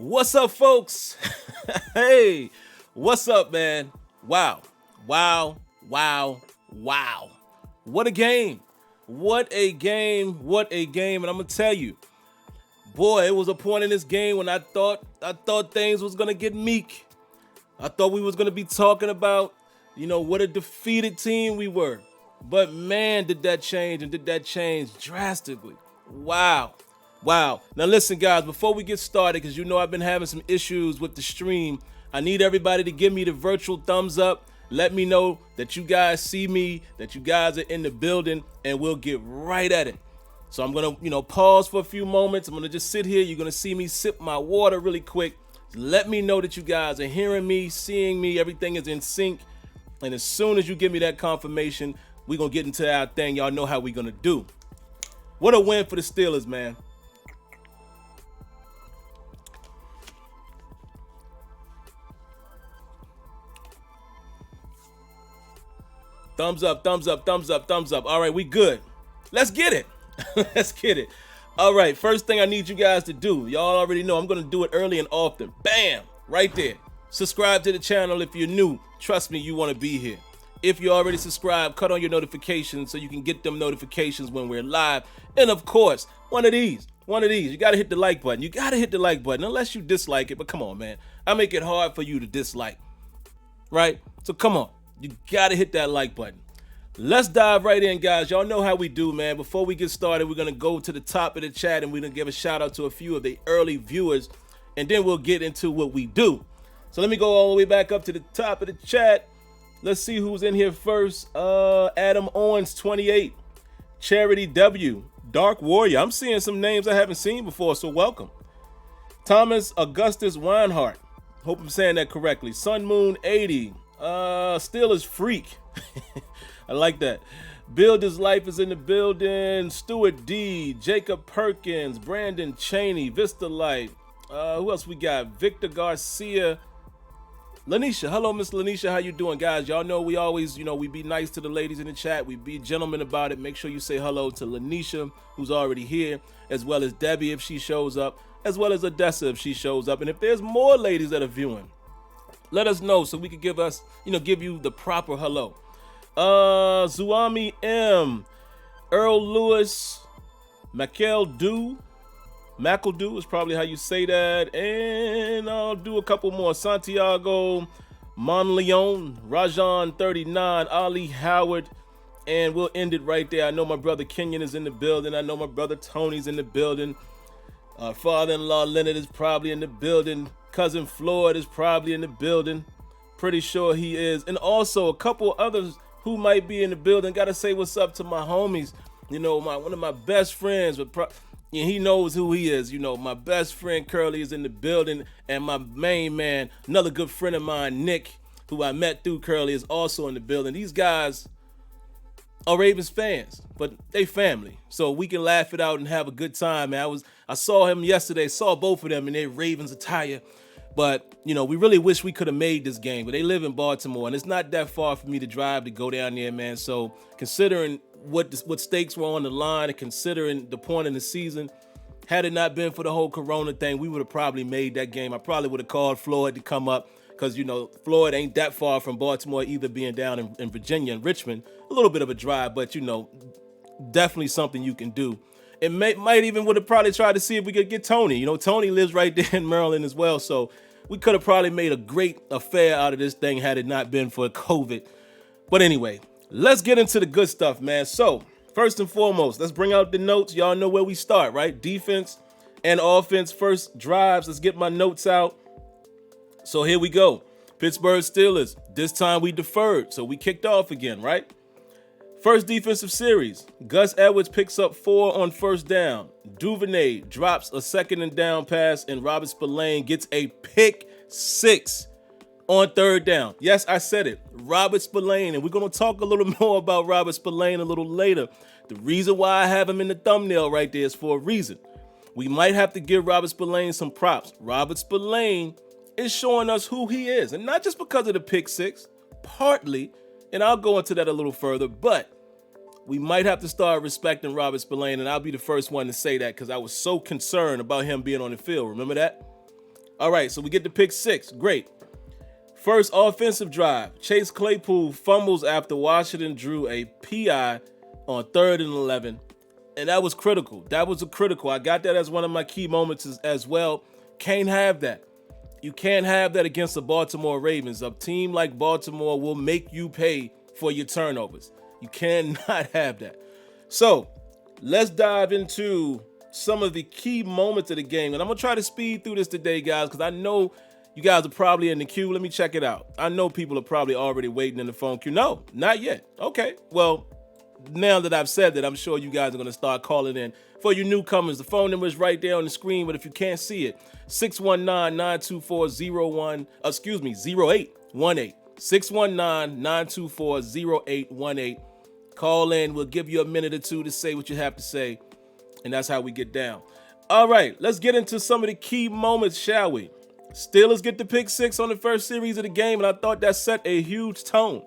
What's up, folks? Hey, what's up, man? Wow, wow, wow, wow. What a game. What a game. What a game. And I'm going to tell you, boy, it was a point in this game when I thought things was going to get meek. I thought we was going to be talking about, what a defeated team we were. But man, did that change drastically. Wow. Wow. Now listen, guys, before we get started, because I've been having some issues with the stream, I need everybody to give me the virtual thumbs up. Let me know that you guys see me, that you guys are in the building, and we'll get right at it. So I'm going to, pause for a few moments. I'm going to just sit here. You're going to see me sip my water really quick. Let me know that you guys are hearing me, seeing me. Everything is in sync. And as soon as you give me that confirmation, we're going to get into our thing. Y'all know how we're going to do. What a win for the Steelers, man. Thumbs up, thumbs up, thumbs up, thumbs up. All right, we good. Let's get it. Let's get it. All right, first thing I need you guys to do, y'all already know I'm going to do it early and often. Bam, right there. Subscribe to the channel if you're new. Trust me, you want to be here. If you already subscribed, cut on your notifications so you can get them notifications when we're live. And of course, one of these. You got to hit the like button. You got to hit the like button unless you dislike it. But come on, man. I make it hard for you to dislike, right? So come on. You got to hit that like button. Let's dive right in, guys. Y'all know how we do, man. Before we get started, we're going to go to the top of the chat and we're going to give a shout out to a few of the early viewers. And then we'll get into what we do. So let me go all the way back up to the top of the chat. Let's see who's in here first. Adam Owens, 28. Charity W. Dark Warrior. I'm seeing some names I haven't seen before, so welcome. Thomas Augustus Weinhardt. Hope I'm saying that correctly. Sun Moon 80. Steelers Freak. I like that. Builder's Life is in the building. Stuart D. Jacob Perkins. Brandon Cheney. Vista Life. Who else we got? Victor Garcia. Lanisha. Hello, Miss Lanisha. How you doing, guys? Y'all know we always, we be nice to the ladies in the chat. We be gentlemen about it. Make sure you say hello to Lanisha, who's already here, as well as Debbie if she shows up, as well as Odessa if she shows up. And if there's more ladies that are viewing, let us know so we can give you the proper hello. Zuami M, Earl Lewis, McEldew is probably how you say that. And I'll do a couple more. Santiago Monleon, Rajan 39, Ali Howard. And we'll end it right there. I know my brother Kenyon is in the building. I know my brother Tony's in the building. Our father-in-law Leonard is probably in the building. Cousin Floyd is probably in the building. Pretty sure he is. And also a couple others who might be in the building. Gotta say what's up to my homies. One of my best friends. And he knows who he is. My best friend Curly is in the building. And my main man, another good friend of mine, Nick, who I met through Curly, is also in the building. These guys are Ravens fans, but they family. So we can laugh it out and have a good time, man. I saw him yesterday, saw both of them in their Ravens attire. But, we really wish we could have made this game. But they live in Baltimore, and it's not that far for me to drive to go down there, man. So considering what stakes were on the line and considering the point in the season, had it not been for the whole Corona thing, we would have probably made that game. I probably would have called Floyd to come up because, Floyd ain't that far from Baltimore, either being down in Virginia and Richmond. A little bit of a drive, but, definitely something you can do. It might even would have probably tried to see if we could get Tony. Tony lives right there in Maryland as well. So we could have probably made a great affair out of this thing had it not been for COVID. But anyway, let's get into the good stuff, man. So first and foremost, let's bring out the notes. Y'all know where we start, right? Defense and offense, first drives. Let's get my notes out. So here we go. Pittsburgh Steelers. This time we deferred. So we kicked off again, right? First defensive series, Gus Edwards picks up 4 on first down. Duvernay drops a second and down pass, and Robert Spillane gets a pick 6 on third down. Yes, I said it, Robert Spillane, and we're going to talk a little more about Robert Spillane a little later. The reason why I have him in the thumbnail right there is for a reason. We might have to give Robert Spillane some props. Robert Spillane is showing us who he is, and not just because of the pick 6, partly. And I'll go into that a little further, but we might have to start respecting Robert Spillane, and I'll be the first one to say that because I was so concerned about him being on the field. Remember that? All right, so we get to pick 6. Great. First offensive drive. Chase Claypool fumbles after Washington drew a PI on 3rd and 11. And that was critical. That was critical. I got that as one of my key moments as well. Can't have that. You can't have that against the Baltimore Ravens. A team like Baltimore will make you pay for your turnovers. You cannot have that. So let's dive into some of the key moments of the game. And I'm going to try to speed through this today, guys, because I know you guys are probably in the queue. Let me check it out. I know people are probably already waiting in the phone queue. No, not yet. Okay, well, now that I've said that, I'm sure you guys are going to start calling in. For you newcomers, the phone number is right there on the screen, but if you can't see it, 619-924-0818. 619-924-0818. Call in. We'll give you a minute or two to say what you have to say, and that's how we get down. All right, let's get into some of the key moments, shall we? Steelers get the pick 6 on the first series of the game, and I thought that set a huge tone.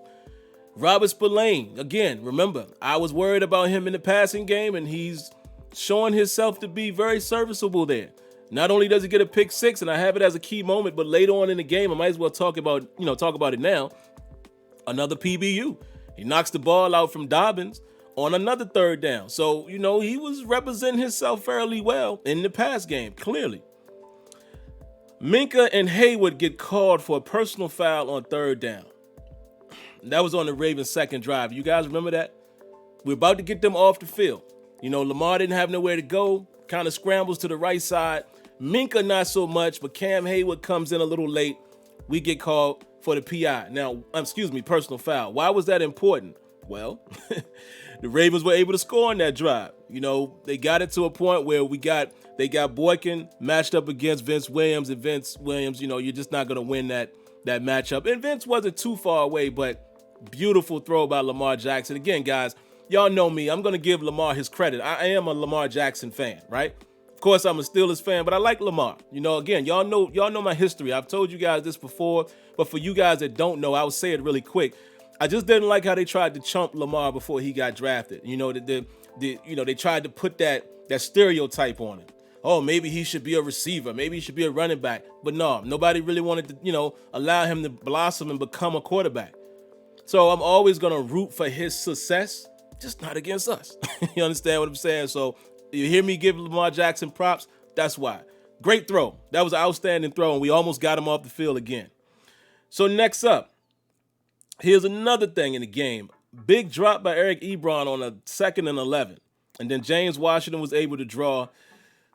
Robert Spillane, again, remember, I was worried about him in the passing game, and he's showing himself to be very serviceable there. Not only does he get a pick 6, and I have it as a key moment, but later on in the game, I might as well talk about it now. Another PBU. He knocks the ball out from Dobbins on another 3rd down. So, he was representing himself fairly well in the pass game, clearly. Minka and Haywood get called for a personal foul on 3rd down. That was on the Ravens' second drive. You guys remember that? We're about to get them off the field. Lamar didn't have nowhere to go, kind of scrambles to the right side. Minka not so much, but Cam Haywood comes in a little late. We get called for the PI. Now, personal foul. Why was that important? Well, the Ravens were able to score on that drive. They got it to a point where they got Boykin matched up against Vince Williams, and Vince Williams, you're just not going to win that matchup. And Vince wasn't too far away, but beautiful throw by Lamar Jackson. Again, guys, y'all know me. I'm going to give Lamar his credit. I am a Lamar Jackson fan, right? Of course, I'm a Steelers fan, but I like Lamar. Again, y'all know my history. I've told you guys this before, but for you guys that don't know, I will say it really quick. I just didn't like how they tried to chump Lamar before he got drafted. They tried to put that stereotype on him. Oh, maybe he should be a receiver. Maybe he should be a running back. But no, nobody really wanted to, allow him to blossom and become a quarterback. So I'm always going to root for his success, just not against us. You understand what I'm saying? So you hear me give Lamar Jackson props? That's why. Great throw. That was an outstanding throw, and we almost got him off the field again. So next up, here's another thing in the game. Big drop by Eric Ebron on a 2nd and 11. And then James Washington was able to draw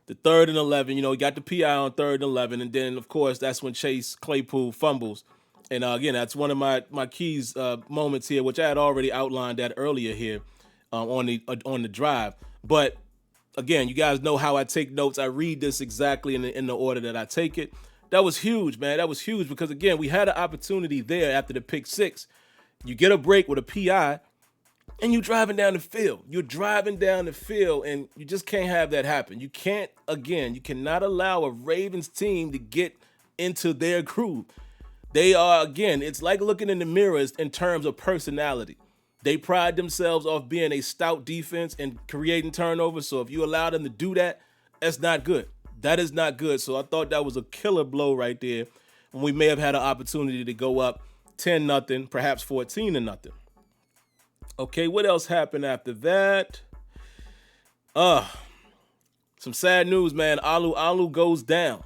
the 3rd and 11. He got the PI on 3rd and 11. And then, of course, that's when Chase Claypool fumbles. And again, that's one of my keys moments here, which I had already outlined that earlier here on the drive. But again, you guys know how I take notes. I read this exactly in the order that I take it. That was huge, man. That was huge because, again, we had an opportunity there after the pick 6. You get a break with a PI, and you're driving down the field. You're driving down the field, and you just can't have that happen. You cannot allow a Ravens team to get into their groove. They are, again, it's like looking in the mirrors in terms of personality. They pride themselves off being a stout defense and creating turnovers. So if you allow them to do that, that's not good. That is not good. So I thought that was a killer blow right there when we may have had an opportunity to go up 10-0, perhaps 14-0. Okay, what else happened after that? Some sad news, man. Alu goes down.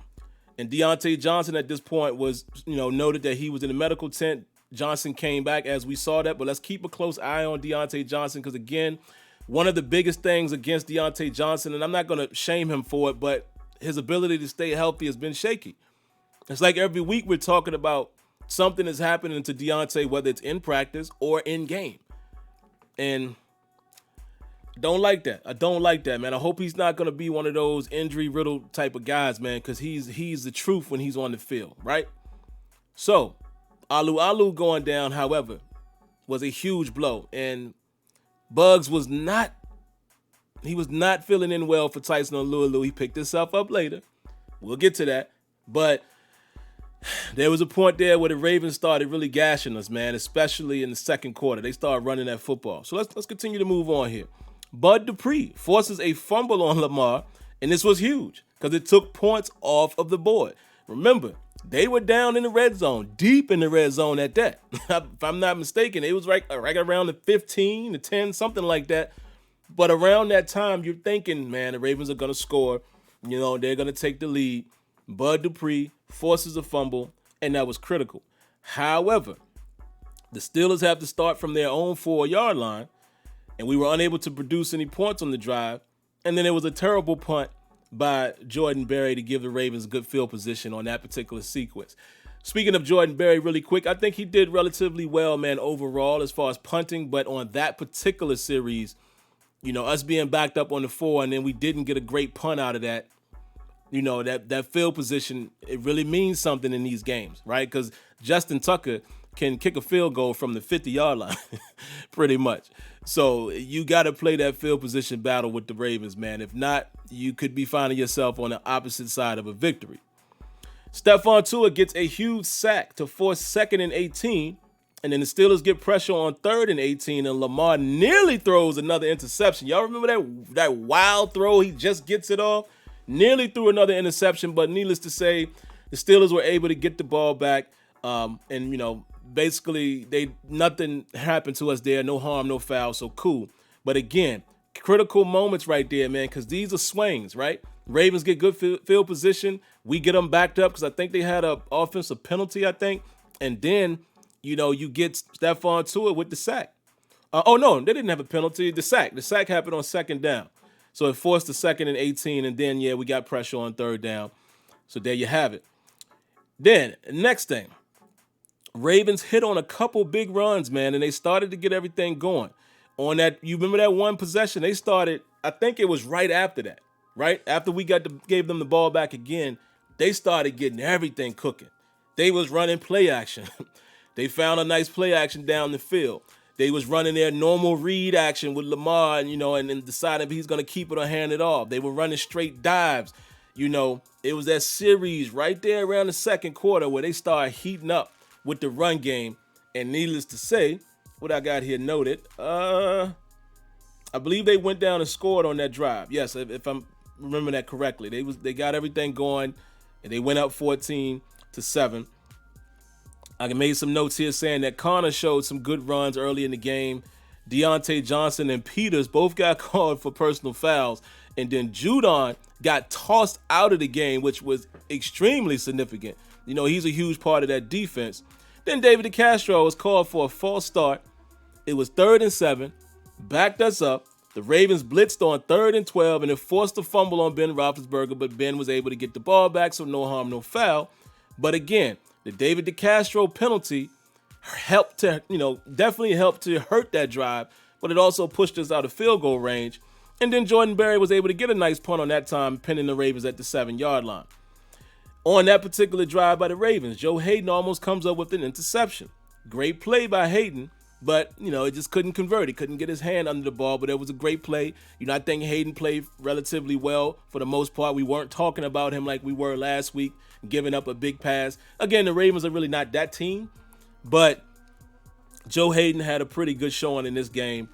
And Deontay Johnson at this point was, noted that he was in the medical tent. Johnson came back as we saw that, but let's keep a close eye on Deontay Johnson because, again, one of the biggest things against Deontay Johnson, and I'm not going to shame him for it, but his ability to stay healthy has been shaky. It's like every week we're talking about something is happening to Deontay, whether it's in practice or in game. And don't like that. I don't like that, man. I hope he's not going to be one of those injury-riddled type of guys, man, because he's the truth when he's on the field, right? So, Alu going down, however, was a huge blow. And Bugs was not feeling in well for Tyson Alualu. He picked himself up later. We'll get to that. But there was a point there where the Ravens started really gashing us, man, especially in the second quarter. They started running that football. So let's continue to move on here. Bud Dupree forces a fumble on Lamar, and this was huge because it took points off of the board. Remember, they were down in the red zone, deep in the red zone at that. If I'm not mistaken, it was right around the 15, the 10, something like that. But around that time, you're thinking, man, the Ravens are going to score. They're going to take the lead. Bud Dupree forces a fumble, and that was critical. However, the Steelers have to start from their own 4-yard line, and we were unable to produce any points on the drive. And then it was a terrible punt by Jordan Berry to give the Ravens good field position on that particular sequence. Speaking of Jordan Berry, really quick, I think he did relatively well, man, overall as far as punting. But on that particular series, us being backed up on the 4 and then we didn't get a great punt out of that, that field position, it really means something in these games, right? Because Justin Tucker can kick a field goal from the 50-yard line, pretty much. So you got to play that field position battle with the Ravens, man. If not, you could be finding yourself on the opposite side of a victory. Stephon Tuitt gets a huge sack to force 2nd and 18, and then the Steelers get pressure on 3rd and 18, and Lamar nearly throws another interception. Y'all remember that wild throw? He just gets it off. Nearly threw another interception, but needless to say, the Steelers were able to get the ball back, and basically nothing happened to us there. No harm, no foul, so cool. But again, critical moments right there, man, because these are swings, right? Ravens get good field position. We get them backed up because I think they had an offensive penalty, I think. And then, you get Stephon Tuitt with the sack. No, they didn't have a penalty. The sack happened on 2nd down. So it forced the 2nd and 18, and then, we got pressure on 3rd down. So there you have it. Then, next thing. Ravens hit on a couple big runs, man, and they started to get everything going. On that, you remember that one possession? They started, I think it was right after that, right? After we gave them the ball back again, they started getting everything cooking. They was running play action. They found a nice play action down the field. They was running their normal read action with Lamar, and then deciding if he's going to keep it or hand it off. They were running straight dives. It was that series right there around the 2nd quarter where they started heating up with the run game. And needless to say, what I got here noted, I believe they went down and scored on that drive. Yes, if I'm remembering that correctly. They got everything going, and they went up 14-7. I made some notes here saying that Connor showed some good runs early in the game. Deontay Johnson and Peters both got called for personal fouls. And then Judon got tossed out of the game, which was extremely significant. He's a huge part of that defense. Then David DeCastro was called for a false start. It was 3rd and 7, backed us up. The Ravens blitzed on 3rd and 12, and it forced a fumble on Ben Roethlisberger, but Ben was able to get the ball back, so no harm, no foul. But again, the David DeCastro penalty helped to, definitely helped to hurt that drive, but it also pushed us out of field goal range. And then Jordan Berry was able to get a nice punt on that time, pinning the Ravens at the 7-yard line. On that particular drive by the Ravens, Joe Hayden almost comes up with an interception. Great play by Hayden, but, it just couldn't convert. He couldn't get his hand under the ball, but it was a great play. I think Hayden played relatively well for the most part. We weren't talking about him like we were last week, giving up a big pass. Again, the Ravens are really not that team, but Joe Hayden had a pretty good showing in this game.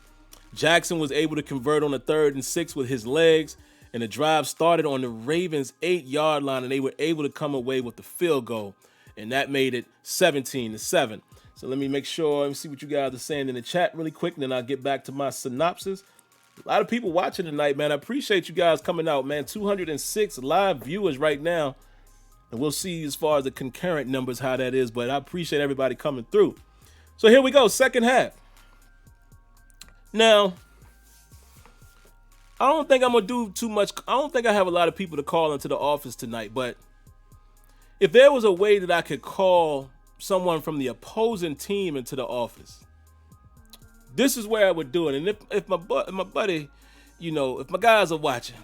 Jackson was able to convert on a 3rd and 6 with his legs. And the drive started on the Ravens' 8-yard line, and they were able to come away with the field goal. And that made it 17-7. So let me see what you guys are saying in the chat really quick, and then I'll get back to my synopsis. A lot of people watching tonight, man. I appreciate you guys coming out, man. 206 live viewers right now. And we'll see as far as the concurrent numbers how that is, but I appreciate everybody coming through. So here we go, second half. Now, I don't think I'm going to do too much. I don't think I have a lot of people to call into the office tonight, but if there was a way that I could call someone from the opposing team into the office, this is where I would do it. And if my buddy, if my guys are watching,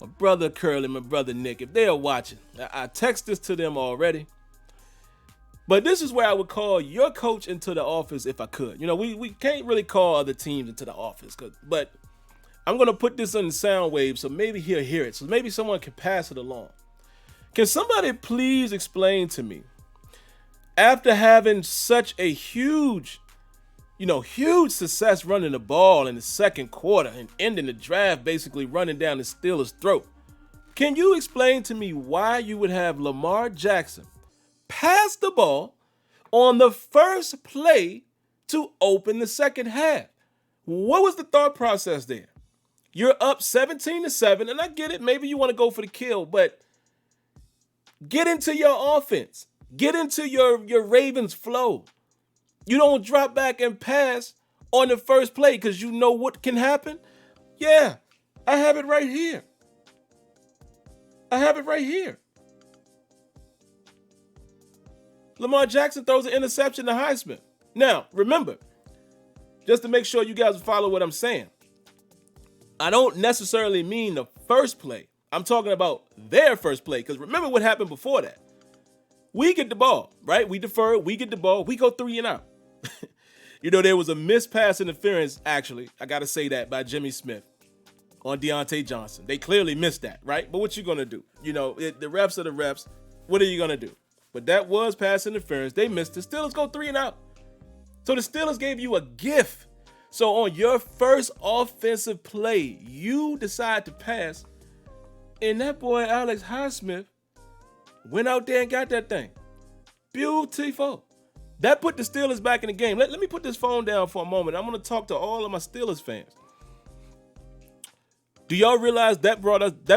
my brother Curly, my brother Nick, if they are watching, I text this to them already. But this is where I would call your coach into the office if I could. We can't really call other teams into the office, but I'm going to put this on the sound wave so maybe he'll hear it. So maybe someone can pass it along. Can somebody please explain to me, after having such a huge success running the ball in the second quarter and ending the draft basically running down the Steelers' throat, Can you explain to me why you would have Lamar Jackson pass the ball on the first play to open the second half? What was the thought process there? You're up 17-7, and I get it. Maybe you want to go for the kill, but get into your offense. Get into your Ravens flow. You don't drop back and pass on the first play because you know what can happen. Yeah, I have it right here. Lamar Jackson throws an interception to Highsmith. Now, remember, just to make sure you guys follow what I'm saying, I don't necessarily mean the first play. I'm talking about their first play, because remember what happened before that. We get the ball, right? We defer, we get the ball, we go 3 and out. There was a missed pass interference, actually, I got to say that, by Jimmy Smith on Deontay Johnson. They clearly missed that, right? But what you going to do? The refs are the refs. What are you going to do? But that was pass interference. They missed it. Steelers go 3 and out. So the Steelers gave you a gift. So on your first offensive play, you decide to pass, and that boy Alex Highsmith went out there and got that thing. Beautiful. That put the Steelers back in the game. Let me put this phone down for a moment. I'm going to talk to all of my Steelers fans. Do y'all realize that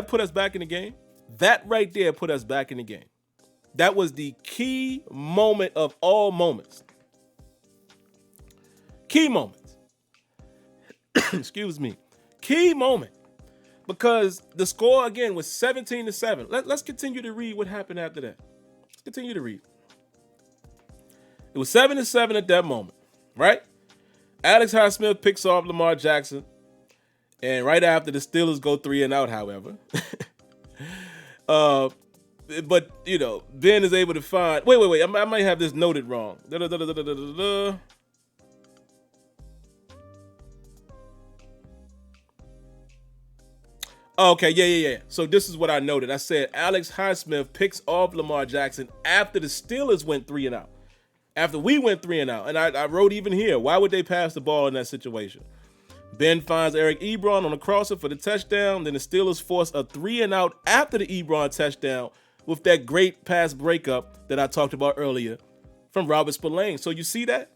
put us back in the game? That right there put us back in the game. That was the key moment of all moments. Key moments. Excuse me. Key moment. Because the score, again, was 17-7. Let's continue to read what happened after that. Let's continue to read. It was 7-7 at that moment, right? Alex Highsmith picks off Lamar Jackson. And right after, the Steelers go 3 and out, however. But, Ben is able to find... Wait. I might have this noted wrong. Okay, yeah. So this is what I noted. I said Alex Highsmith picks off Lamar Jackson after the Steelers went 3 and out. After we went 3 and out. And I wrote even here, why would they pass the ball in that situation? Ben finds Eric Ebron on a crosser for the touchdown. Then the Steelers force a 3 and out after the Ebron touchdown with that great pass breakup that I talked about earlier from Robert Spillane. So you see that?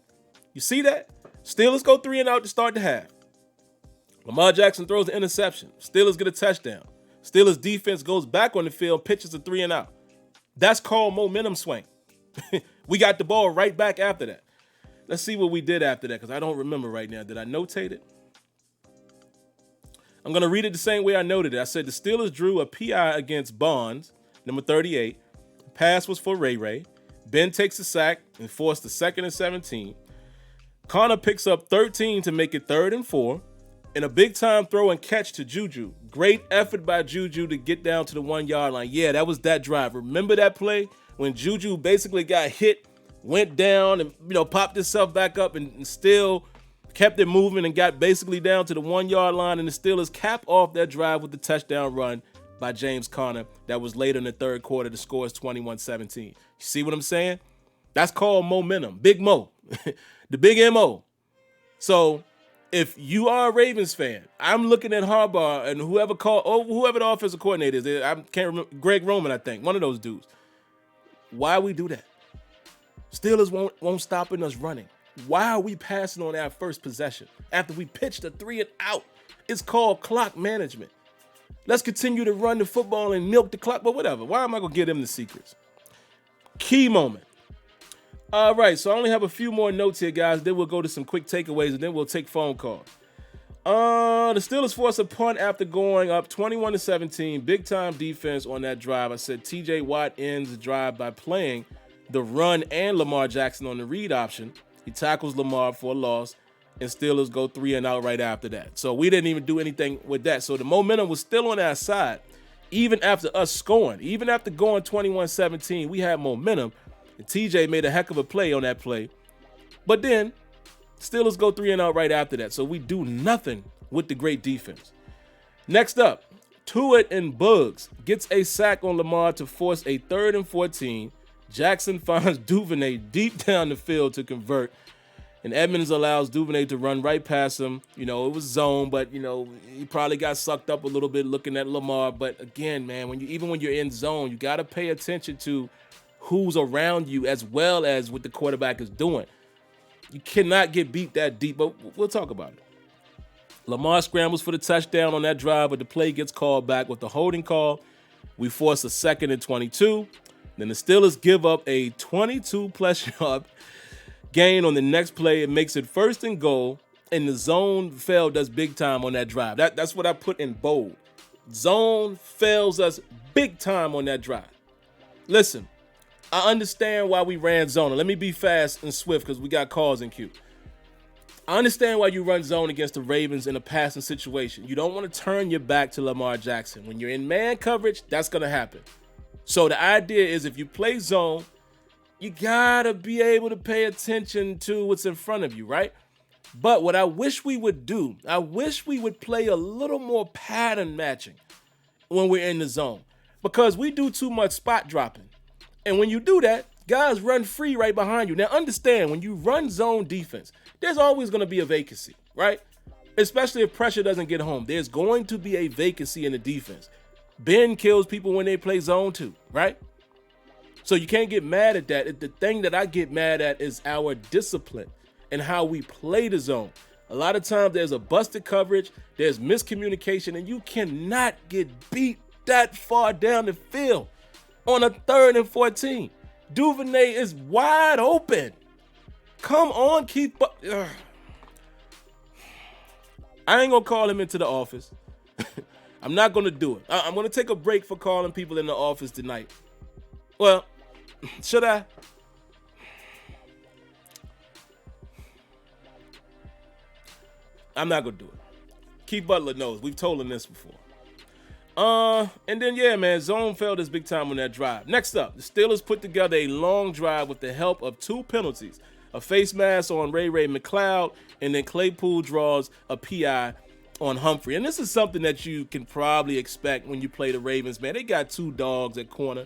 Steelers go 3 and out to start the half. Lamar Jackson throws an interception. Steelers get a touchdown. Steelers defense goes back on the field, pitches a 3 and out. That's called momentum swing. We got the ball right back after that. Let's see what we did after that, because I don't remember right now. Did I notate it? I'm going to read it the same way I noted it. I said the Steelers drew a PI against Bonds, number 38. The pass was for Ray. Ben takes a sack and forced the 2nd and 17. Connor picks up 13 to make it 3rd and 4. And a big-time throw and catch to Juju. Great effort by Juju to get down to the 1-yard line. Yeah, that was that drive. Remember that play when Juju basically got hit, went down, and popped himself back up and still kept it moving and got basically down to the 1-yard line, and the Steelers cap off that drive with the touchdown run by James Conner. That was later in the third quarter. The score is 21-17. You see what I'm saying? That's called momentum. Big Mo. The big M.O. So if you are a Ravens fan, I'm looking at Harbaugh and whoever the offensive coordinator is. I can't remember. Greg Roman, I think. One of those dudes. Why we do that? Steelers won't stop us running. Why are we passing on our first possession after we pitched a 3 and out? It's called clock management. Let's continue to run the football and milk the clock, but whatever. Why am I going to give them the secrets? Key moment. All right, so I only have a few more notes here, guys. Then we'll go to some quick takeaways, and then we'll take phone calls. The Steelers force a punt after going up 21-17. Big-time defense on that drive. I said T.J. Watt ends the drive by playing the run and Lamar Jackson on the read option. He tackles Lamar for a loss, and Steelers go 3 and out right after that. So we didn't even do anything with that. So the momentum was still on our side, even after us scoring. Even after going 21-17, we had momentum. And TJ made a heck of a play on that play. But then, Steelers go 3 and out right after that. So we do nothing with the great defense. Next up, Tuitt and Bugs gets a sack on Lamar to force a 3rd and 14. Jackson finds Duvernay deep down the field to convert. And Edmonds allows Duvernay to run right past him. It was zone, but he probably got sucked up a little bit looking at Lamar. But again, man, even when you're in zone, you got to pay attention to who's around you as well as what the quarterback is doing. You cannot get beat that deep, but we'll talk about it. Lamar scrambles for the touchdown on that drive, but the play gets called back with the holding call. We force a 2nd and 22. Then the Steelers give up a 22-plus yard gain on the next play. It makes it 1st and goal, and the zone failed us big time on that drive. That's what I put in bold. Zone fails us big time on that drive. Listen, I understand why we ran zone. Let me be fast and swift because we got calls in queue. I understand why you run zone against the Ravens in a passing situation. You don't want to turn your back to Lamar Jackson. When you're in man coverage, that's going to happen. So the idea is if you play zone, you got to be able to pay attention to what's in front of you, right? But what I wish we would do, I wish we would play a little more pattern matching when we're in the zone because we do too much spot dropping. And when you do that, guys run free right behind you. Now understand, when you run zone defense, there's always going to be a vacancy, right? Especially if pressure doesn't get home. There's going to be a vacancy in the defense. Ben kills people when they play zone too, right? So you can't get mad at that. The thing that I get mad at is our discipline and how we play the zone. A lot of times there's a busted coverage, there's miscommunication, and you cannot get beat that far down the field on a 3rd and 14. Duvernay is wide open. Come on, Keith. I ain't going to call him into the office. I'm not going to do it. I'm going to take a break for calling people in the office tonight. Well, should I? I'm not going to do it. Keith Butler knows. We've told him this before. And then, yeah, man, zone failed us big time on that drive. Next up, the Steelers put together a long drive with the help of 2 penalties. A face mask on Ray McLeod, and then Claypool draws a PI on Humphrey. And this is something that you can probably expect when you play the Ravens, man. They got 2 dogs at corner,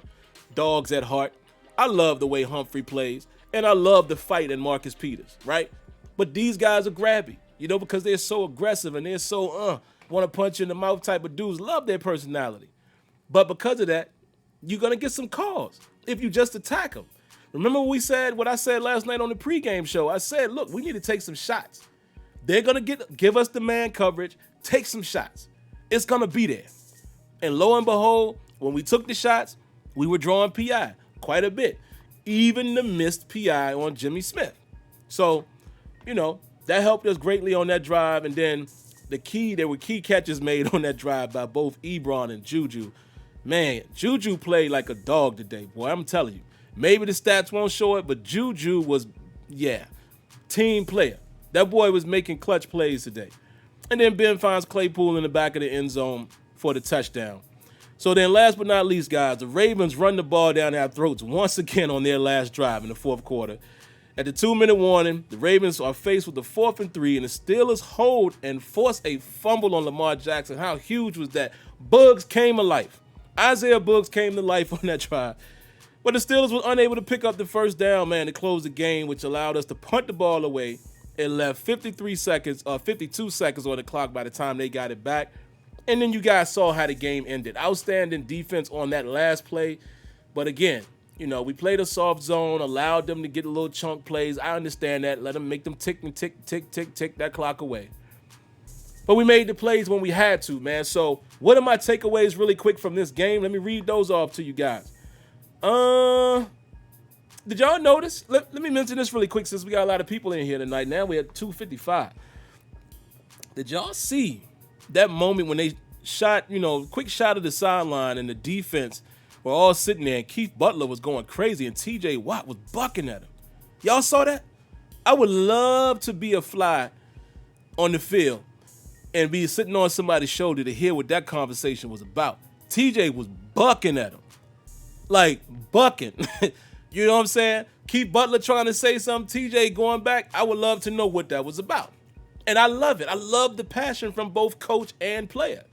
dogs at heart. I love the way Humphrey plays, and I love the fight in Marcus Peters, right? But these guys are grabby, because they're so aggressive and they're so want to punch you in the mouth type of dudes. Love their personality. But because of that, you're going to get some calls if you just attack them. Remember what I said last night on the pregame show? I said, look, we need to take some shots. They're going to give us the man coverage, take some shots. It's going to be there. And lo and behold, when we took the shots, we were drawing PI quite a bit. Even the missed PI on Jimmy Smith. So, that helped us greatly on that drive. And then there were key catches made on that drive by both Ebron and Juju. Man, Juju played like a dog today, boy. I'm telling you. Maybe the stats won't show it, but Juju was, team player. That boy was making clutch plays today. And then Ben finds Claypool in the back of the end zone for the touchdown. So then last but not least, guys, the Ravens run the ball down our throats once again on their last drive in the 4th quarter. At the 2-minute warning, the Ravens are faced with the 4th and 3, and the Steelers hold and force a fumble on Lamar Jackson. How huge was that? Buggs came alive. Isaiah Buggs came to life on that drive. But the Steelers were unable to pick up the first down, man, to close the game, which allowed us to punt the ball away. It left 52 seconds on the clock by the time they got it back. And then you guys saw how the game ended. Outstanding defense on that last play. But again, we played a soft zone, allowed them to get a little chunk plays. I understand that. Let them make them tick that clock away. But we made the plays when we had to, man. So what are my takeaways really quick from this game? Let me read those off to you guys. Did y'all notice? Let me mention this really quick since we got a lot of people in here tonight. Now we're at 2:55. Did y'all see that moment when they shot, quick shot of the sideline and the defense were all sitting there and Keith Butler was going crazy and TJ Watt was bucking at him? Y'all saw that? I would love to be a fly on the field and be sitting on somebody's shoulder to hear what that conversation was about. TJ was bucking at him. Like, bucking. You know what I'm saying? Keith Butler trying to say something, TJ going back. I would love to know what that was about. And I love it. I love the passion from both coach and player.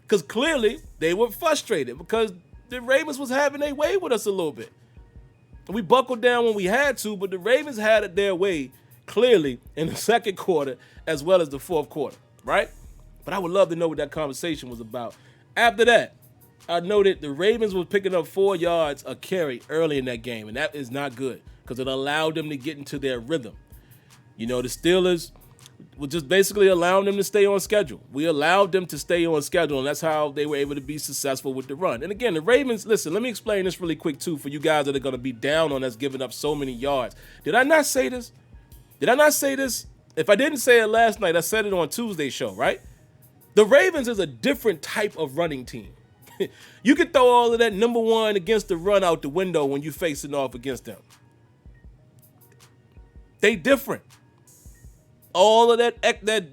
Because clearly they were frustrated because the Ravens was having their way with us a little bit. We buckled down when we had to, but the Ravens had it their way clearly in the second quarter as well as the fourth quarter, right? But I would love to know what that conversation was about. After that, I noted the Ravens were picking up 4 yards a carry early in that game, and that is not good because it allowed them to get into their rhythm. The Steelers were just basically allowing them to stay on schedule. We allowed them to stay on schedule, and that's how they were able to be successful with the run. And again, the Ravens, listen, let me explain this really quick too for you guys that are going to be down on us giving up so many yards. Did I not say this? If I didn't say it last night, I said it on Tuesday's show, right? The Ravens is a different type of running team. You can throw all of that number one against the run out the window when you're facing off against them. They different. All of that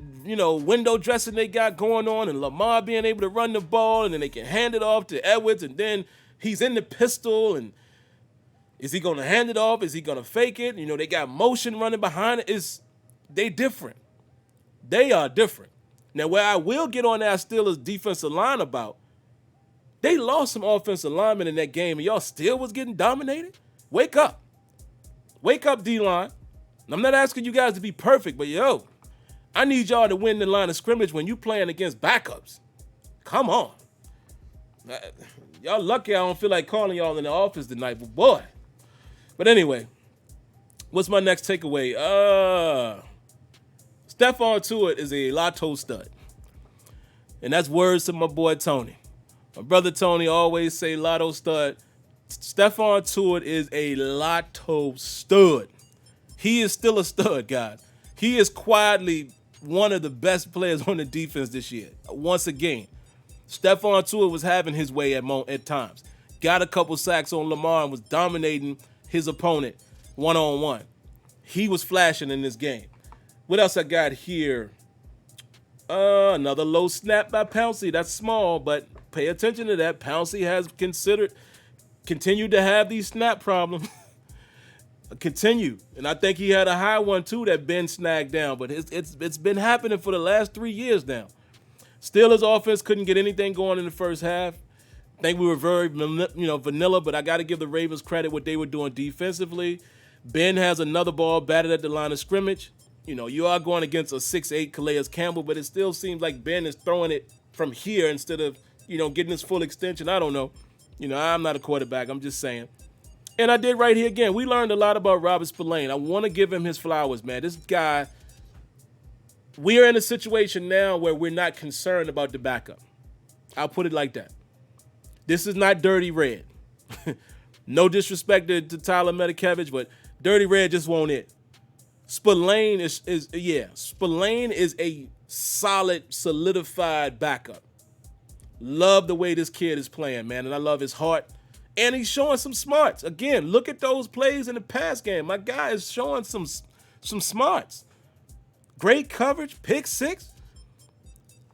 window dressing they got going on, and Lamar being able to run the ball, and then they can hand it off to Edwards, and then he's in the pistol, and is he going to hand it off? Is he going to fake it? They got motion running behind it. They different. They are different. Now, where I will get on that Steelers defensive line about, they lost some offensive linemen in that game, and y'all still was getting dominated? Wake up. Wake up, D-line. I'm not asking you guys to be perfect, but I need y'all to win the line of scrimmage when you playing against backups. Come on. Y'all lucky I don't feel like calling y'all in the office tonight, but boy. But anyway, what's my next takeaway? Stephon Tuitt is a lotto stud. And that's words to my boy Tony. My brother Tony always say lotto stud. Stephon Tuitt is a lotto stud. He is still a stud, guys. He is quietly one of the best players on the defense this year. Once again, Stephon Tuitt was having his way at times. Got a couple sacks on Lamar and was dominating his opponent one-on-one. He was flashing in this game. What else I got here? Another low snap by Pouncey. That's small, but pay attention to that. Pouncey has continued to have these snap problems. Continue. And I think he had a high one too that Ben snagged down, but it's been happening for the last 3 years now. Steelers offense couldn't get anything going in the first half. I think we were very vanilla, but I got to give the Ravens credit what they were doing defensively. Ben has another ball batted at the line of scrimmage. You are going against a 6'8" Calais Campbell, but it still seems like Ben is throwing it from here instead of, getting his full extension. I don't know. I'm not a quarterback. I'm just saying. And I did right here again. We learned a lot about Robert Spillane. I want to give him his flowers, man. This guy, we are in a situation now where we're not concerned about the backup. I'll put it like that. This is not Dirty Red. No disrespect to Tyler Medikevich, but Dirty Red just won't it. Spillane Spillane is a solid, solidified backup. Love the way this kid is playing, man, and I love his heart. And he's showing some smarts. Again, look at those plays in the pass game. My guy is showing some smarts. Great coverage, pick six.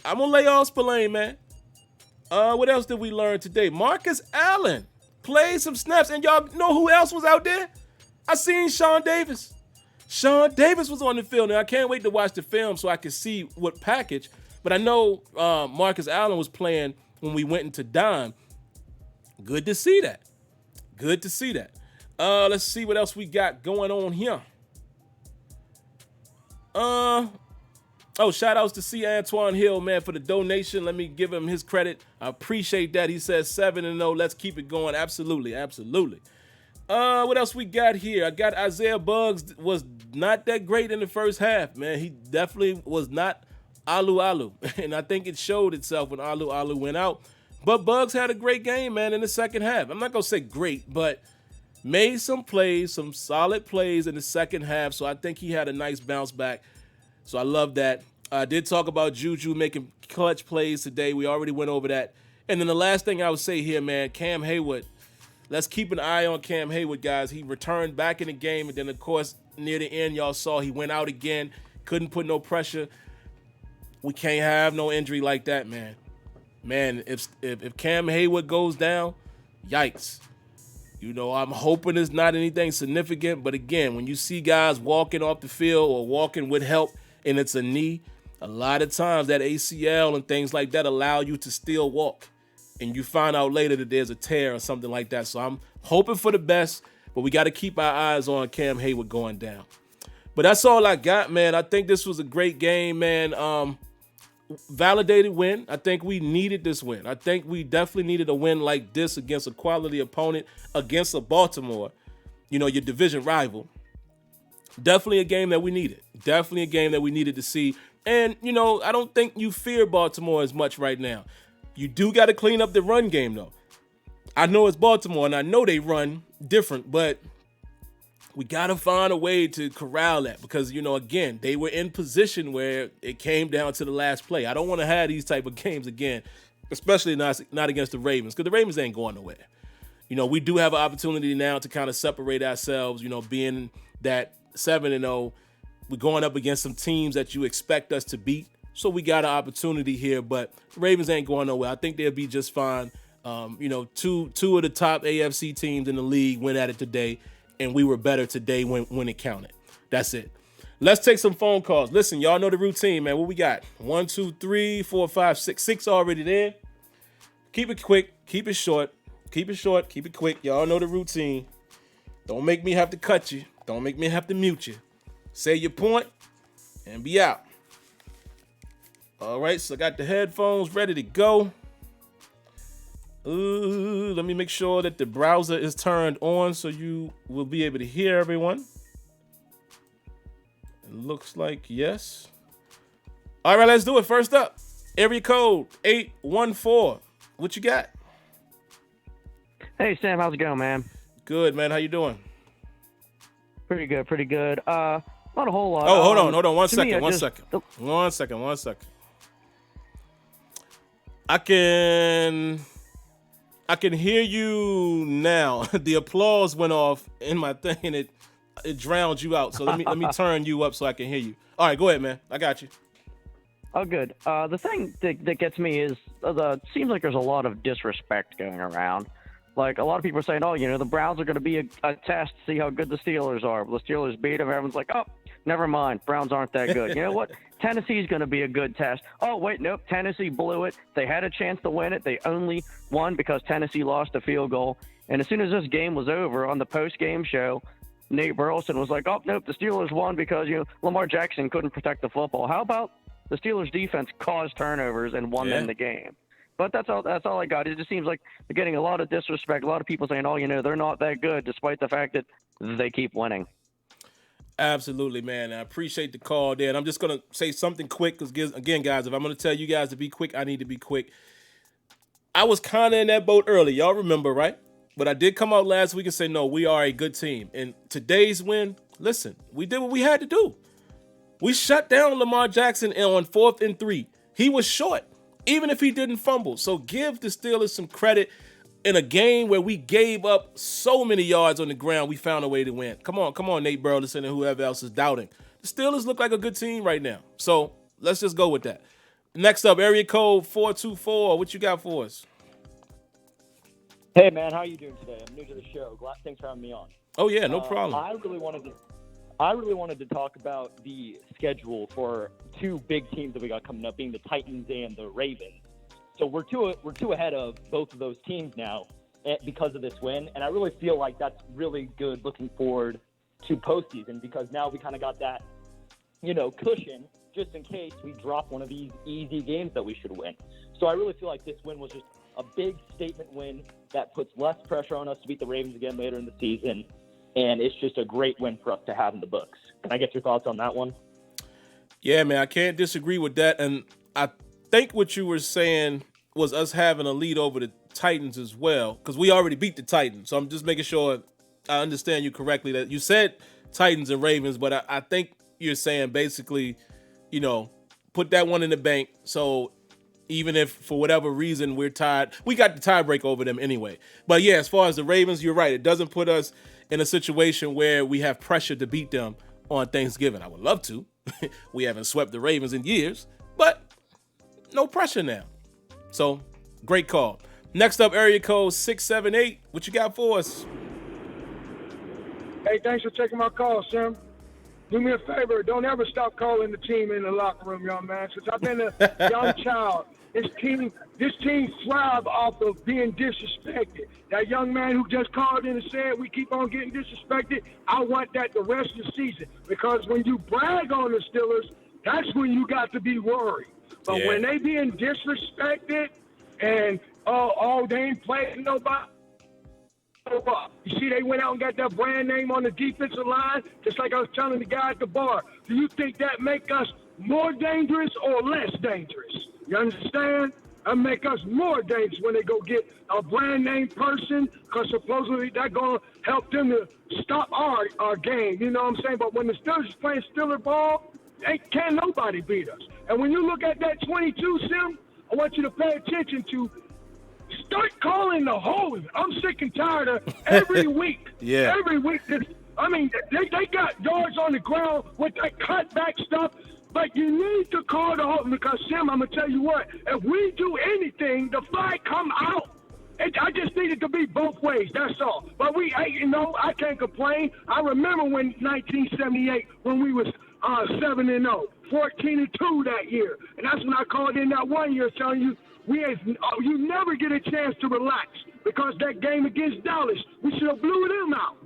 I'm going to lay off Spillane, man. What else did we learn today? Marcus Allen played some snaps. And y'all know who else was out there? I seen Sean Davis. Sean Davis was on the field. Now, I can't wait to watch the film so I can see what package. But I know Marcus Allen was playing when we went into dime. Good to see that. Good to see that. Let's see what else we got going on here. Shout outs to C. Antoine Hill, man, for the donation. Let me give him his credit. I appreciate that. He says 7-0. Let's keep it going. Absolutely. Absolutely. What else we got here? I got Isaiah Buggs was not that great in the first half, man. He definitely was not Alu. And I think it showed itself when Alu went out. But Buggs had a great game, man, in the second half. I'm not going to say great, but made some plays, some solid plays in the second half. So I think he had a nice bounce back. So I love that. I did talk about Juju making clutch plays today. We already went over that. And then the last thing I would say here, man, Cam Hayward. Let's keep an eye on Cam Hayward, guys. He returned back in the game. And then, of course, near the end, y'all saw he went out again. Couldn't put no pressure. We can't have no injury like that, man. Man, if Cam Hayward goes down, yikes. I'm hoping it's not anything significant. But again, when you see guys walking off the field or walking with help and it's a knee, a lot of times that ACL and things like that allow you to still walk. And you find out later that there's a tear or something like that. So I'm hoping for the best, but we got to keep our eyes on Cam Hayward going down. But that's all I got, man. I think this was a great game, man. Validated win. I think we needed this win. I think we definitely needed a win like this against a quality opponent, against a Baltimore, your division rival. Definitely a game that we needed. Definitely a game that we needed to see. And, I don't think you fear Baltimore as much right now. You do got to clean up the run game, though. I know it's Baltimore, and I know they run different, but we got to find a way to corral that because, again, they were in position where it came down to the last play. I don't want to have these type of games again, especially not against the Ravens, because the Ravens ain't going nowhere. We do have an opportunity now to kind of separate ourselves, being that 7-0. We're going up against some teams that you expect us to beat. So we got an opportunity here, but the Ravens ain't going nowhere. I think they'll be just fine. Two of the top AFC teams in the league went at it today, and we were better today when it counted. That's it. Let's take some phone calls. Listen, y'all know the routine, man. What we got? 1, 2, 3, 4, 5, 6. 6 already there. Keep it quick. Keep it short. Keep it short. Keep it quick. Y'all know the routine. Don't make me have to cut you. Don't make me have to mute you. Say your point and be out. All right, so I got the headphones ready to go. Let me make sure that the browser is turned on so you will be able to hear everyone. It looks like yes. All right, let's do it. First up, area code 814. What you got? Hey, Sam, how's it going, man? Good, man. How you doing? Pretty good, pretty good. Not a whole lot. Oh, hold on. One to me, second. One second. I can hear you now. The applause went off in my thing and it drowned you out. So let me turn you up so I can hear you. All right, go ahead, man. I got you. Oh, good. The thing that gets me is seems like there's a lot of disrespect going around. Like, a lot of people are saying, the Browns are going to be a test to see how good the Steelers are. Well, the Steelers beat them. Everyone's like, oh, never mind. Browns aren't that good. You know what? Tennessee's going to be a good test. Oh, wait, nope. Tennessee blew it. They had a chance to win it. They only won because Tennessee lost a field goal. And as soon as this game was over on the post-game show, Nate Burleson was like, oh, nope, the Steelers won because, Lamar Jackson couldn't protect the football. How about the Steelers defense caused turnovers and won them the game? But that's all I got. It just seems like they're getting a lot of disrespect. A lot of people saying, they're not that good, despite the fact that they keep winning. Absolutely, man. I appreciate the call there. And I'm just going to say something quick because, again, guys, if I'm going to tell you guys to be quick, I need to be quick. I was kind of in that boat early. Y'all remember, right? But I did come out last week and say, no, we are a good team. And today's win, listen, we did what we had to do. We shut down Lamar Jackson on 4th and 3. He was short, even if he didn't fumble. So give the Steelers some credit. In a game where we gave up so many yards on the ground, we found a way to win. Come on, Nate Burleson and whoever else is doubting. The Steelers look like a good team right now. So let's just go with that. Next up, area code 424. What you got for us? Hey, man, how are you doing today? I'm new to the show. Thanks for having me on. Oh, yeah, no problem. I really wanted to talk about the schedule for two big teams that we got coming up, being the Titans and the Ravens. So we're two ahead of both of those teams now because of this win, and I really feel like that's really good looking forward to postseason because now we kind of got that, cushion just in case we drop one of these easy games that we should win. So I really feel like this win was just a big statement win that puts less pressure on us to beat the Ravens again later in the season, and it's just a great win for us to have in the books. Can I get your thoughts on that one? Yeah, man, I can't disagree with that, and I think what you were saying was us having a lead over the Titans as well, because we already beat the Titans. So I'm just making sure I understand you correctly. That you said Titans and Ravens, but I think you're saying basically, put that one in the bank. So even if for whatever reason we're tied, we got the tiebreak over them anyway. But yeah, as far as the Ravens, you're right. It doesn't put us in a situation where we have pressure to beat them on Thanksgiving. I would love to. We haven't swept the Ravens in years, but no pressure now. So, great call. Next up, area code 678. What you got for us? Hey, thanks for taking my call, Sim. do me a favor. Don't ever stop calling the team in the locker room, young man. Since I've been a young child, this team thrive off of being disrespected. That young man who just called in and said we keep on getting disrespected, I want that the rest of the season. Because when you brag on the Steelers, that's when you got to be worried. But when they being disrespected and, they ain't playing nobody. You see, they went out and got that brand name on the defensive line, just like I was telling the guy at the bar. Do you think that make us more dangerous or less dangerous? You understand? That make us more dangerous when they go get a brand name person, because supposedly that's going to help them to stop our game. You know what I'm saying? But when the Steelers is playing Steeler ball, can't nobody beat us. And when you look at that 22, Sim, I want you to pay attention to start calling the holding. I'm sick and tired of every week. Every week. I mean, they got yards on the ground with that cutback stuff, but you need to call the holding because, Sim, I'm going to tell you what, if we do anything, the flag come out. I just need it to be both ways, that's all. But I can't complain. I remember when 1978, when we was 7-0, 14-2 that year. And that's when I called in that 1 year telling you, you never get a chance to relax because that game against Dallas, we should have blew them out.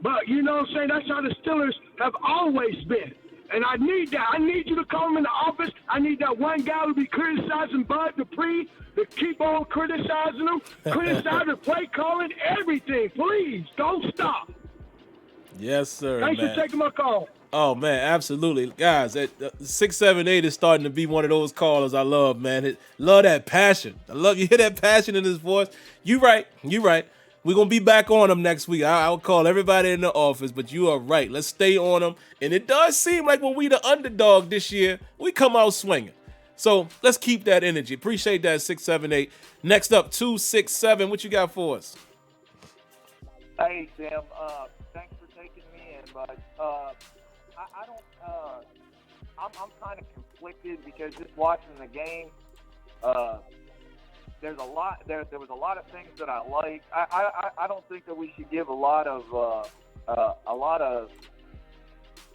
But you know what I'm saying? That's how the Steelers have always been. And I need that. I need you to come in the office. I need that one guy who be criticizing Bud Dupree to keep on criticizing him, criticizing play calling, everything. Please, don't stop. Yes, sir. Thanks for taking my call. Oh, man, absolutely. Guys, 678 is starting to be one of those callers I love, man. Love that passion. You hear that passion in his voice. You right. We're going to be back on him next week. I'll call everybody in the office, but you are right. Let's stay on him. And it does seem like when we the underdog this year, we come out swinging. So let's keep that energy. Appreciate that, 678. Next up, 267. What you got for us? Hey, Sam. Thanks for taking me in, but I don't. I'm kind of conflicted because just watching the game, there's a lot. There was a lot of things that I like. I don't think that we should give a lot of.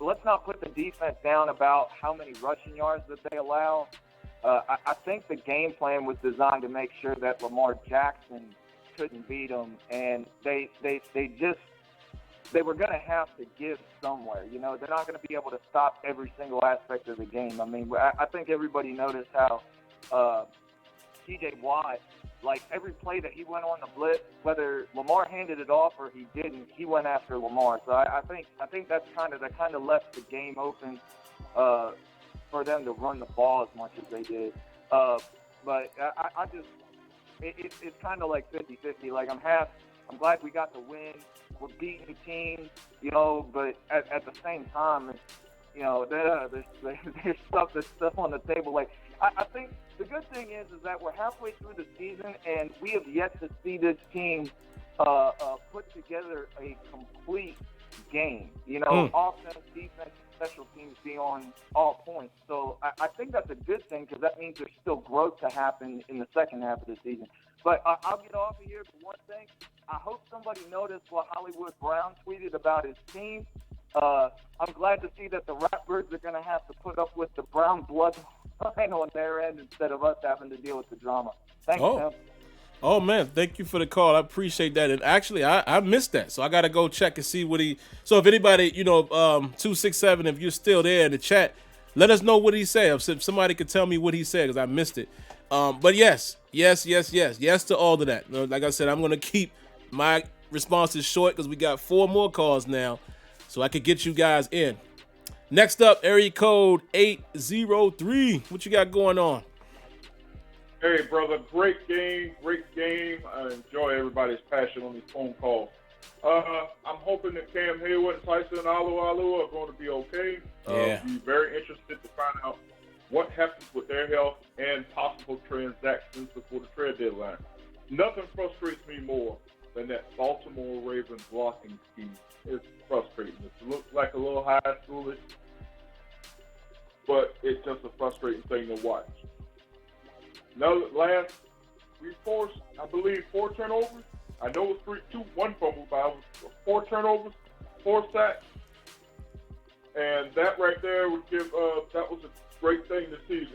Let's not put the defense down about how many rushing yards that they allow. I think the game plan was designed to make sure that Lamar Jackson couldn't beat them, and they were going to have to give somewhere. You know, they're not going to be able to stop every single aspect of the game. I mean, I think everybody noticed how T.J. Watt, like every play that he went on the blitz, whether Lamar handed it off or he didn't, he went after Lamar. So I think that kind of left the game open for them to run the ball as much as they did. But I just it's kind of like 50-50. Like I'm glad we got the win. We're beating teams, you know, but at the same time, you know, there's stuff that's still on the table. Like I think the good thing is that we're halfway through the season and we have yet to see this team put together a complete game. You know, offense, defense, special teams be on all points. So I think that's a good thing because that means there's still growth to happen in the second half of the season. But I'll get off of here for one thing. I hope somebody noticed what Hollywood Brown tweeted about his team. I'm glad to see that the Ratbirds are going to have to put up with the brown bloodline on their end instead of us having to deal with the drama. Thanks, Tim. Oh, man, thank you for the call. I appreciate that. And actually, I missed that. So I got to go check and see what he – so if anybody, 267, if you're still there in the chat, let us know what he said. If somebody could tell me what he said because I missed it. But yes to all of that. Like I said, I'm going to keep my responses short because we got 4 more calls now so I could get you guys in. Next up, area code 803. What you got going on? Hey, brother, great game. I enjoy everybody's passion on these phone calls. I'm hoping that Cam Hayward and Tyson Alu are going to be okay. Be very interested to find out what happens with their health and possible transactions before the trade deadline. Nothing frustrates me more than that Baltimore Ravens blocking scheme. It's frustrating. It looks like a little high schoolish, but it's just a frustrating thing to watch. We forced, I believe, 4 turnovers. I know it was 1 fumble, but it was 4 turnovers, 4 sacks. And that right there would give that was a great thing to see,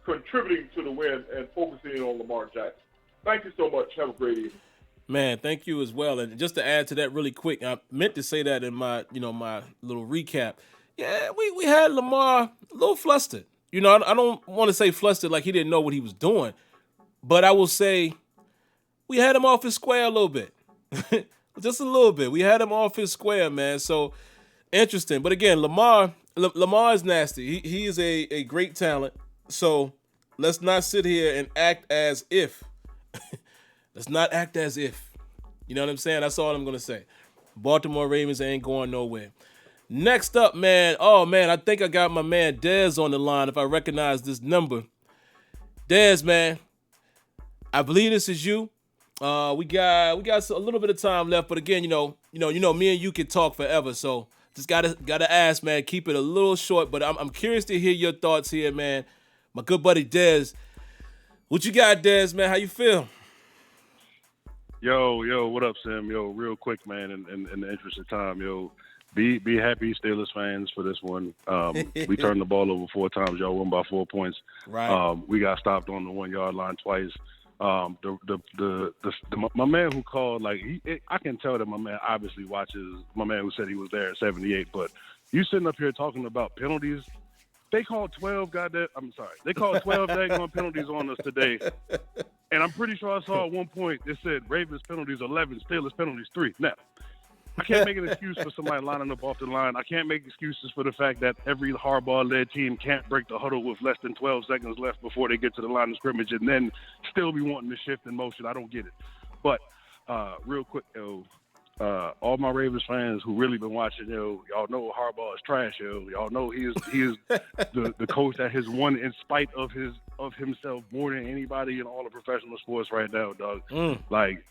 contributing to the win and focusing on Lamar Jackson. Thank you so much. Have a great evening. Man, thank you as well. And just to add to that really quick, I meant to say that in my little recap. Yeah, we had Lamar a little flustered. I don't want to say flustered like he didn't know what he was doing, but I will say we had him off his square a little bit. Just a little bit. We had him off his square, man. So interesting. But again, Lamar is nasty. He is a great talent. So let's not sit here and act as if. Let's not act as if. You know what I'm saying? That's all I'm going to say. Baltimore Ravens ain't going nowhere. Next up, man. Oh, man, I think I got my man Dez on the line if I recognize this number. Dez, man, I believe this is you. We got a little bit of time left, but again, me and you can talk forever, so just gotta ask, man. Keep it a little short, but I'm curious to hear your thoughts here, man. My good buddy Dez. What you got, Dez, man? How you feel? Yo, what up, Sim? Yo, real quick, man, in the interest of time, yo, be happy, Steelers fans, for this one. We turned the ball over 4 times. Y'all won by 4 points. Right. We got stopped on the 1-yard line twice. My man who called, like, I can tell that my man obviously watches. My man who said he was there at 78, but you sitting up here talking about penalties. They called 12 They called 12 daggone penalties on us today. And I'm pretty sure I saw at one point it said Ravens penalties 11, Steelers penalties 3. Now, I can't make an excuse for somebody lining up off the line. I can't make excuses for the fact that every Harbaugh-led team can't break the huddle with less than 12 seconds left before they get to the line of scrimmage and then still be wanting to shift in motion. I don't get it. But real quick, all my Ravens fans who really been watching, y'all know Harbaugh is trash, Y'all know he is the coach that has won in spite of himself more than anybody in all of professional sports right now, dog. Like,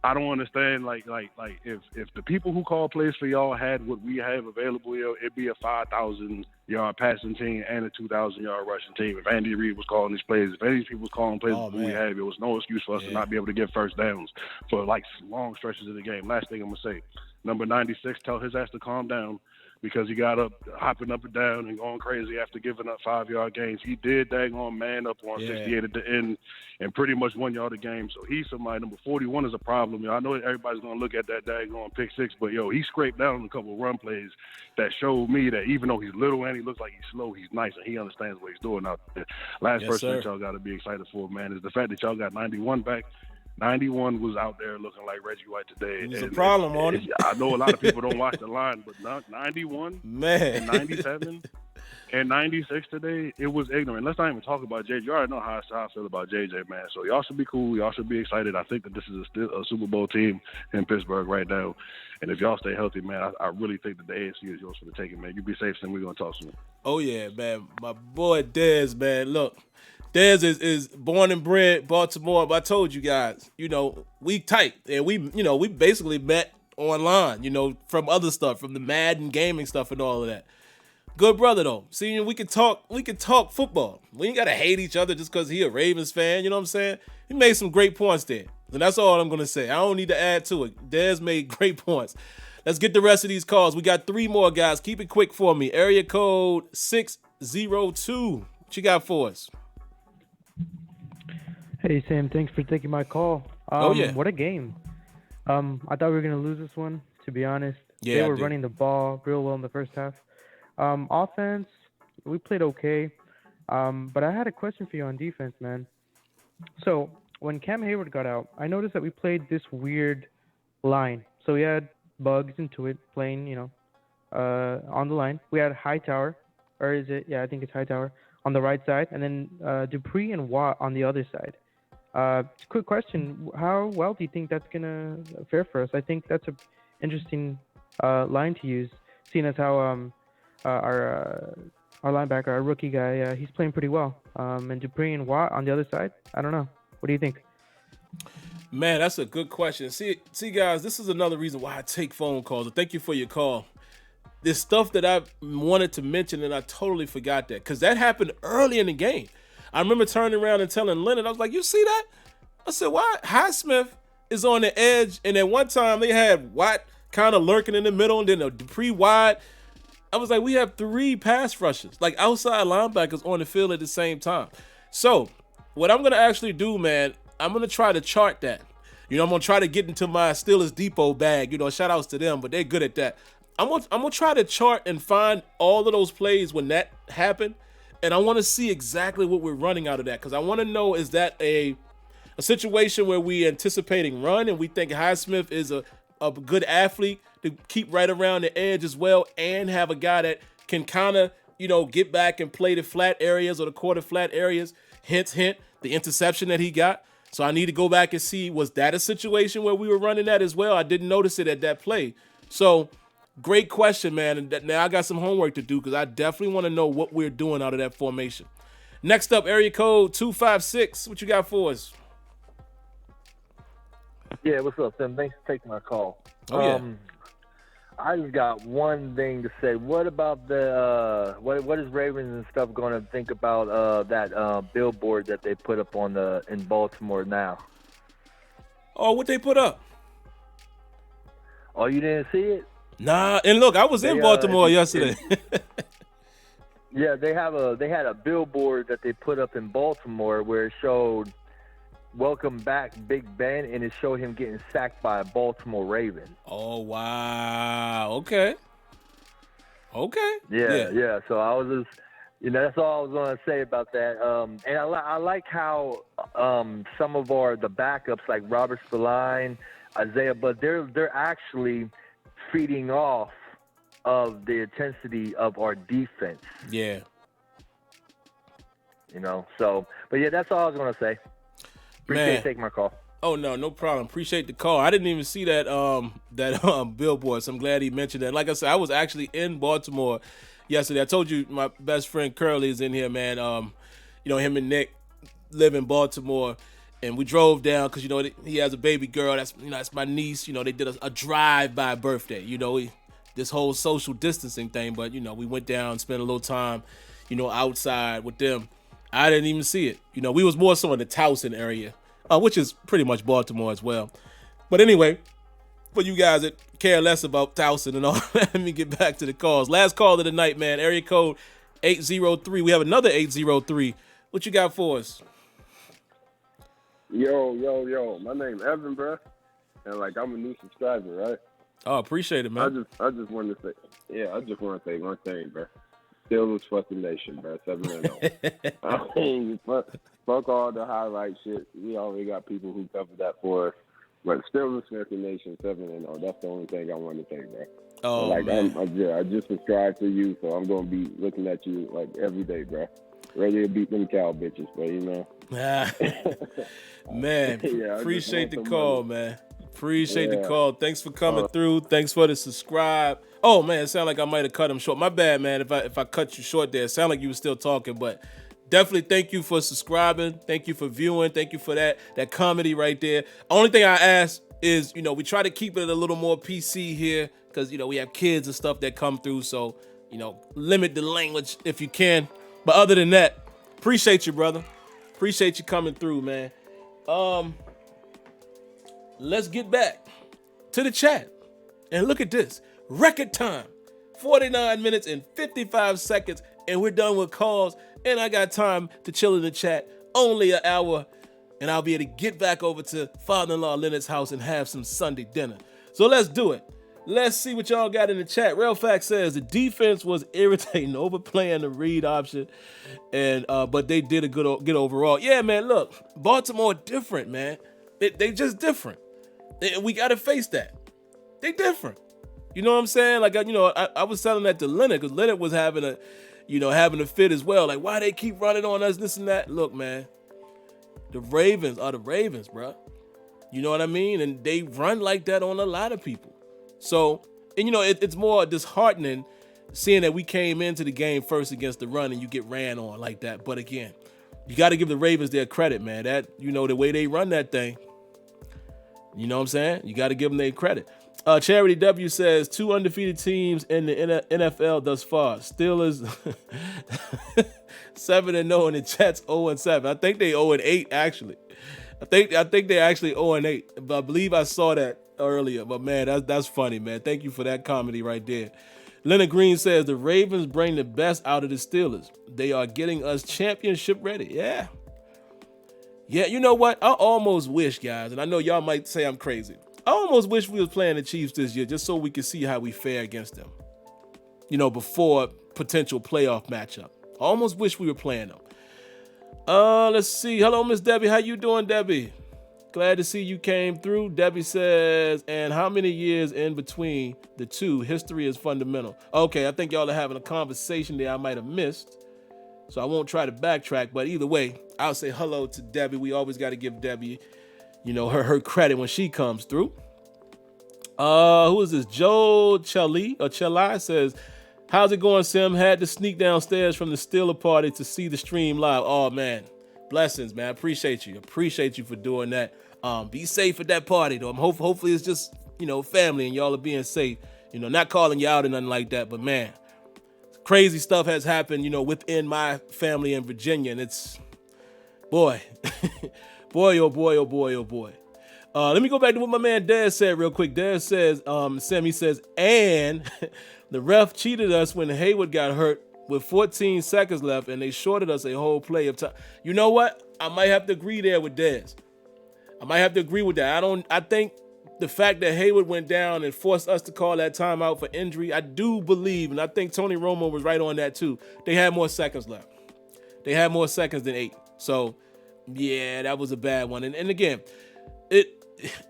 I don't understand, like if the people who call plays for y'all had what we have available, it'd be a 5,000-yard passing team and a 2,000-yard rushing team. If Andy Reid was calling these plays, if any of these people was calling plays we have, it was no excuse for us to not be able to get first downs for like long stretches of the game. Last thing I'm gonna say, number 96, tell his ass to calm down, because he got up, hopping up and down and going crazy after giving up 5-yard gains. He did daggone man up on 68 at the end and pretty much 1 yard a game. So he's somebody. Number 41 is a problem. I know everybody's going to look at that daggone pick 6, but, he scraped down a couple of run plays that showed me that even though he's little and he looks like he's slow, he's nice and he understands what he's doing out there. Last person that y'all got to be excited for, man, is the fact that y'all got 91 back. 91 was out there looking like Reggie White today. It's a problem on it. I know a lot of people don't watch the line, but 91, man, and 97, and 96 today, it was ignorant. Let's not even talk about JJ. You already know how I feel about JJ, man. So y'all should be cool. Y'all should be excited. I think that this is a Super Bowl team in Pittsburgh right now. And if y'all stay healthy, man, I really think that the AFC is yours for the taking, man. You be safe, and we're going to talk soon. Oh, yeah, man. My boy Dez, man. Look. Dez is born and bred Baltimore, but I told you guys, we tight, and we basically met online, from other stuff, from the Madden gaming stuff and all of that. Good brother though. See, we can talk football. We ain't gotta hate each other just because he a Ravens fan. You know what I'm saying? He made some great points there, and that's all I'm gonna say. I don't need to add to it. Dez made great points. Let's get the rest of these calls. We got 3 more guys. Keep it quick for me. Area code 602. What you got for us? Hey, Sam, thanks for taking my call. What a game. I thought we were going to lose this one, to be honest. Yeah, they were running the ball real well in the first half. Offense, we played okay. But I had a question for you on defense, man. So, when Cam Hayward got out, I noticed that we played this weird line. So, we had Bugs and Tuitt playing, on the line. We had Hightower, or is it? Yeah, I think it's Hightower, on the right side. And then Dupree and Watt on the other side. Quick question: how well do you think that's gonna fare for us? I think that's an interesting line to use, seeing as how our linebacker, our rookie guy, he's playing pretty well. And Dupree and Watt on the other side. I don't know. What do you think? Man, that's a good question. See, guys, this is another reason why I take phone calls. And thank you for your call. There's stuff that I wanted to mention and I totally forgot that, because that happened early in the game. I remember turning around and telling Leonard, I was like, you see that? I said, why? Highsmith is on the edge, and at one time they had Watt kind of lurking in the middle, and then Dupree wide. I was like, we have 3 pass rushers, like outside linebackers on the field at the same time. So what I'm going to actually do, man, I'm going to try to chart that. I'm going to try to get into my Steelers Depot bag. Shout outs to them, but they're good at that. I'm gonna try to chart and find all of those plays when that happened, and I want to see exactly what we're running out of that, because I want to know, is that a situation where we anticipating run and we think Highsmith is a good athlete to keep right around the edge as well, and have a guy that can kind of, get back and play the flat areas or the quarter flat areas, hint, the interception that he got. So I need to go back and see, was that a situation where we were running that as well? I didn't notice it at that play. So great question, man. And now I got some homework to do, because I definitely want to know what we're doing out of that formation. Next up, area code 256. What you got for us? Yeah, what's up, Tim? Thanks for taking my call. Oh, yeah. I just got one thing to say. What about the what is Ravens and stuff going to think about that billboard that they put up in Baltimore now? Oh, what they put up? Oh, you didn't see it? Nah, and look, I was in Baltimore yesterday. Yeah, they had a billboard that they put up in Baltimore where it showed "Welcome back, Big Ben," and it showed him getting sacked by a Baltimore Raven. Oh, wow. Okay. Yeah. So I was just, that's all I was going to say about that. And I like how some of the backups, like Robert Spillane, Isaiah, but they're actually feeding off of the intensity of our defense. Yeah. So, but yeah, that's all I was going to say. Appreciate you taking my call. Oh, no problem. Appreciate the call. I didn't even see that billboard, so I'm glad he mentioned that. Like I said, I was actually in Baltimore yesterday. I told you my best friend Curly is in here, man. Him and Nick live in Baltimore, and we drove down because, he has a baby girl. That's my niece. They did a drive-by birthday, this whole social distancing thing. But, we went down, spent a little time, outside with them. I didn't even see it. We was more so in the Towson area, which is pretty much Baltimore as well. But anyway, for you guys that care less about Towson and all, let me get back to the calls. Last call of the night, man. Area code 803. We have another 803. What you got for us? Yo. My name Evan, bro. And I'm a new subscriber, right? Oh, appreciate it, man. I just wanted to say one thing, bro. Steelers fucking nation, bro. 7-0. I mean, fuck all the highlight shit. We already got people who cover that for us. But Steelers fucking nation, 7-0. That's the only thing I wanted to say, bro. Oh, man. I just subscribed to you, so I'm gonna be looking at you every day, bro. Ready to beat them cow bitches, bro. Man, Yeah, appreciate the call, man. Appreciate the call. Thanks for coming through. Thanks for the subscribe. Oh, man, it sounded like I might have cut him short. My bad, man, if I cut you short there. It sounded like you were still talking, but definitely thank you for subscribing. Thank you for viewing. Thank you for that comedy right there. Only thing I ask is, we try to keep it a little more PC here because, we have kids and stuff that come through. So, limit the language if you can. But other than that, appreciate you, brother. Appreciate you coming through, man. Let's get back to the chat and look at this. Record time, 49 minutes and 55 seconds, and we're done with calls, and I got time to chill in the chat. Only an hour, and I'll be able to get back over to father-in-law Leonard's house and have some Sunday dinner. So let's do it. Let's see what y'all got in the chat. Real Fact says the defense was irritating, overplaying the read option, and but they did a good overall. Yeah, man, look, Baltimore different, man. They just different. And we got to face that. They different. You know what I'm saying? I was telling that to Leonard because Leonard was having a fit as well. Like, why they keep running on us, this and that? Look, man, the Ravens are the Ravens, bro. You know what I mean? And they run like that on a lot of people. So, and it's more disheartening seeing that we came into the game first against the run and you get ran on like that. But again, you got to give the Ravens their credit, man. That, the way they run that thing. You know what I'm saying? You got to give them their credit. Charity W says 2 undefeated teams in the NFL thus far. Steelers 7-0 and the Jets 0-7. I think they 0-8 actually. I think they actually 0-8. But I believe I saw that earlier. But man, that's funny, man. Thank you for that comedy right there. Leonard Green says the Ravens bring the best out of the Steelers. They are getting us championship ready. Yeah. Yeah, you know what? I almost wish, guys, and I know y'all might say I'm crazy. I almost wish we was playing the Chiefs this year just so we could see how we fare against them. Before potential playoff matchup. I almost wish we were playing them. Let's see. Hello, Miss Debbie. How you doing, Debbie? Glad to see you came through. Debbie says, and how many years in between the two? History is fundamental. Okay, I think y'all are having a conversation there I might have missed. So I won't try to backtrack, but either way, I'll say hello to Debbie. We always got to give Debbie, her credit when she comes through. Who is this? Joe Chelai says, how's it going, Sim? Had to sneak downstairs from the Steeler party to see the stream live. Oh, man. Blessings, man. Appreciate you. Appreciate you for doing that. Be safe at that party, though. Hopefully it's just, family and y'all are being safe. Not calling you out or nothing like that, but, man, crazy stuff has happened, within my family in Virginia, and it's, boy, boy, oh boy, oh boy, oh boy. Let me go back to what my man Dad said real quick. Dad says, Sammy says, and the ref cheated us when Hayward got hurt with 14 seconds left, and they shorted us a whole play of time. You know what? I might have to agree there with Dez. I might have to agree with that. I think the fact that Hayward went down and forced us to call that timeout for injury, I do believe, and I think Tony Romo was right on that too. They had more seconds left. They had more seconds than 8. So, yeah, that was a bad one. And again, the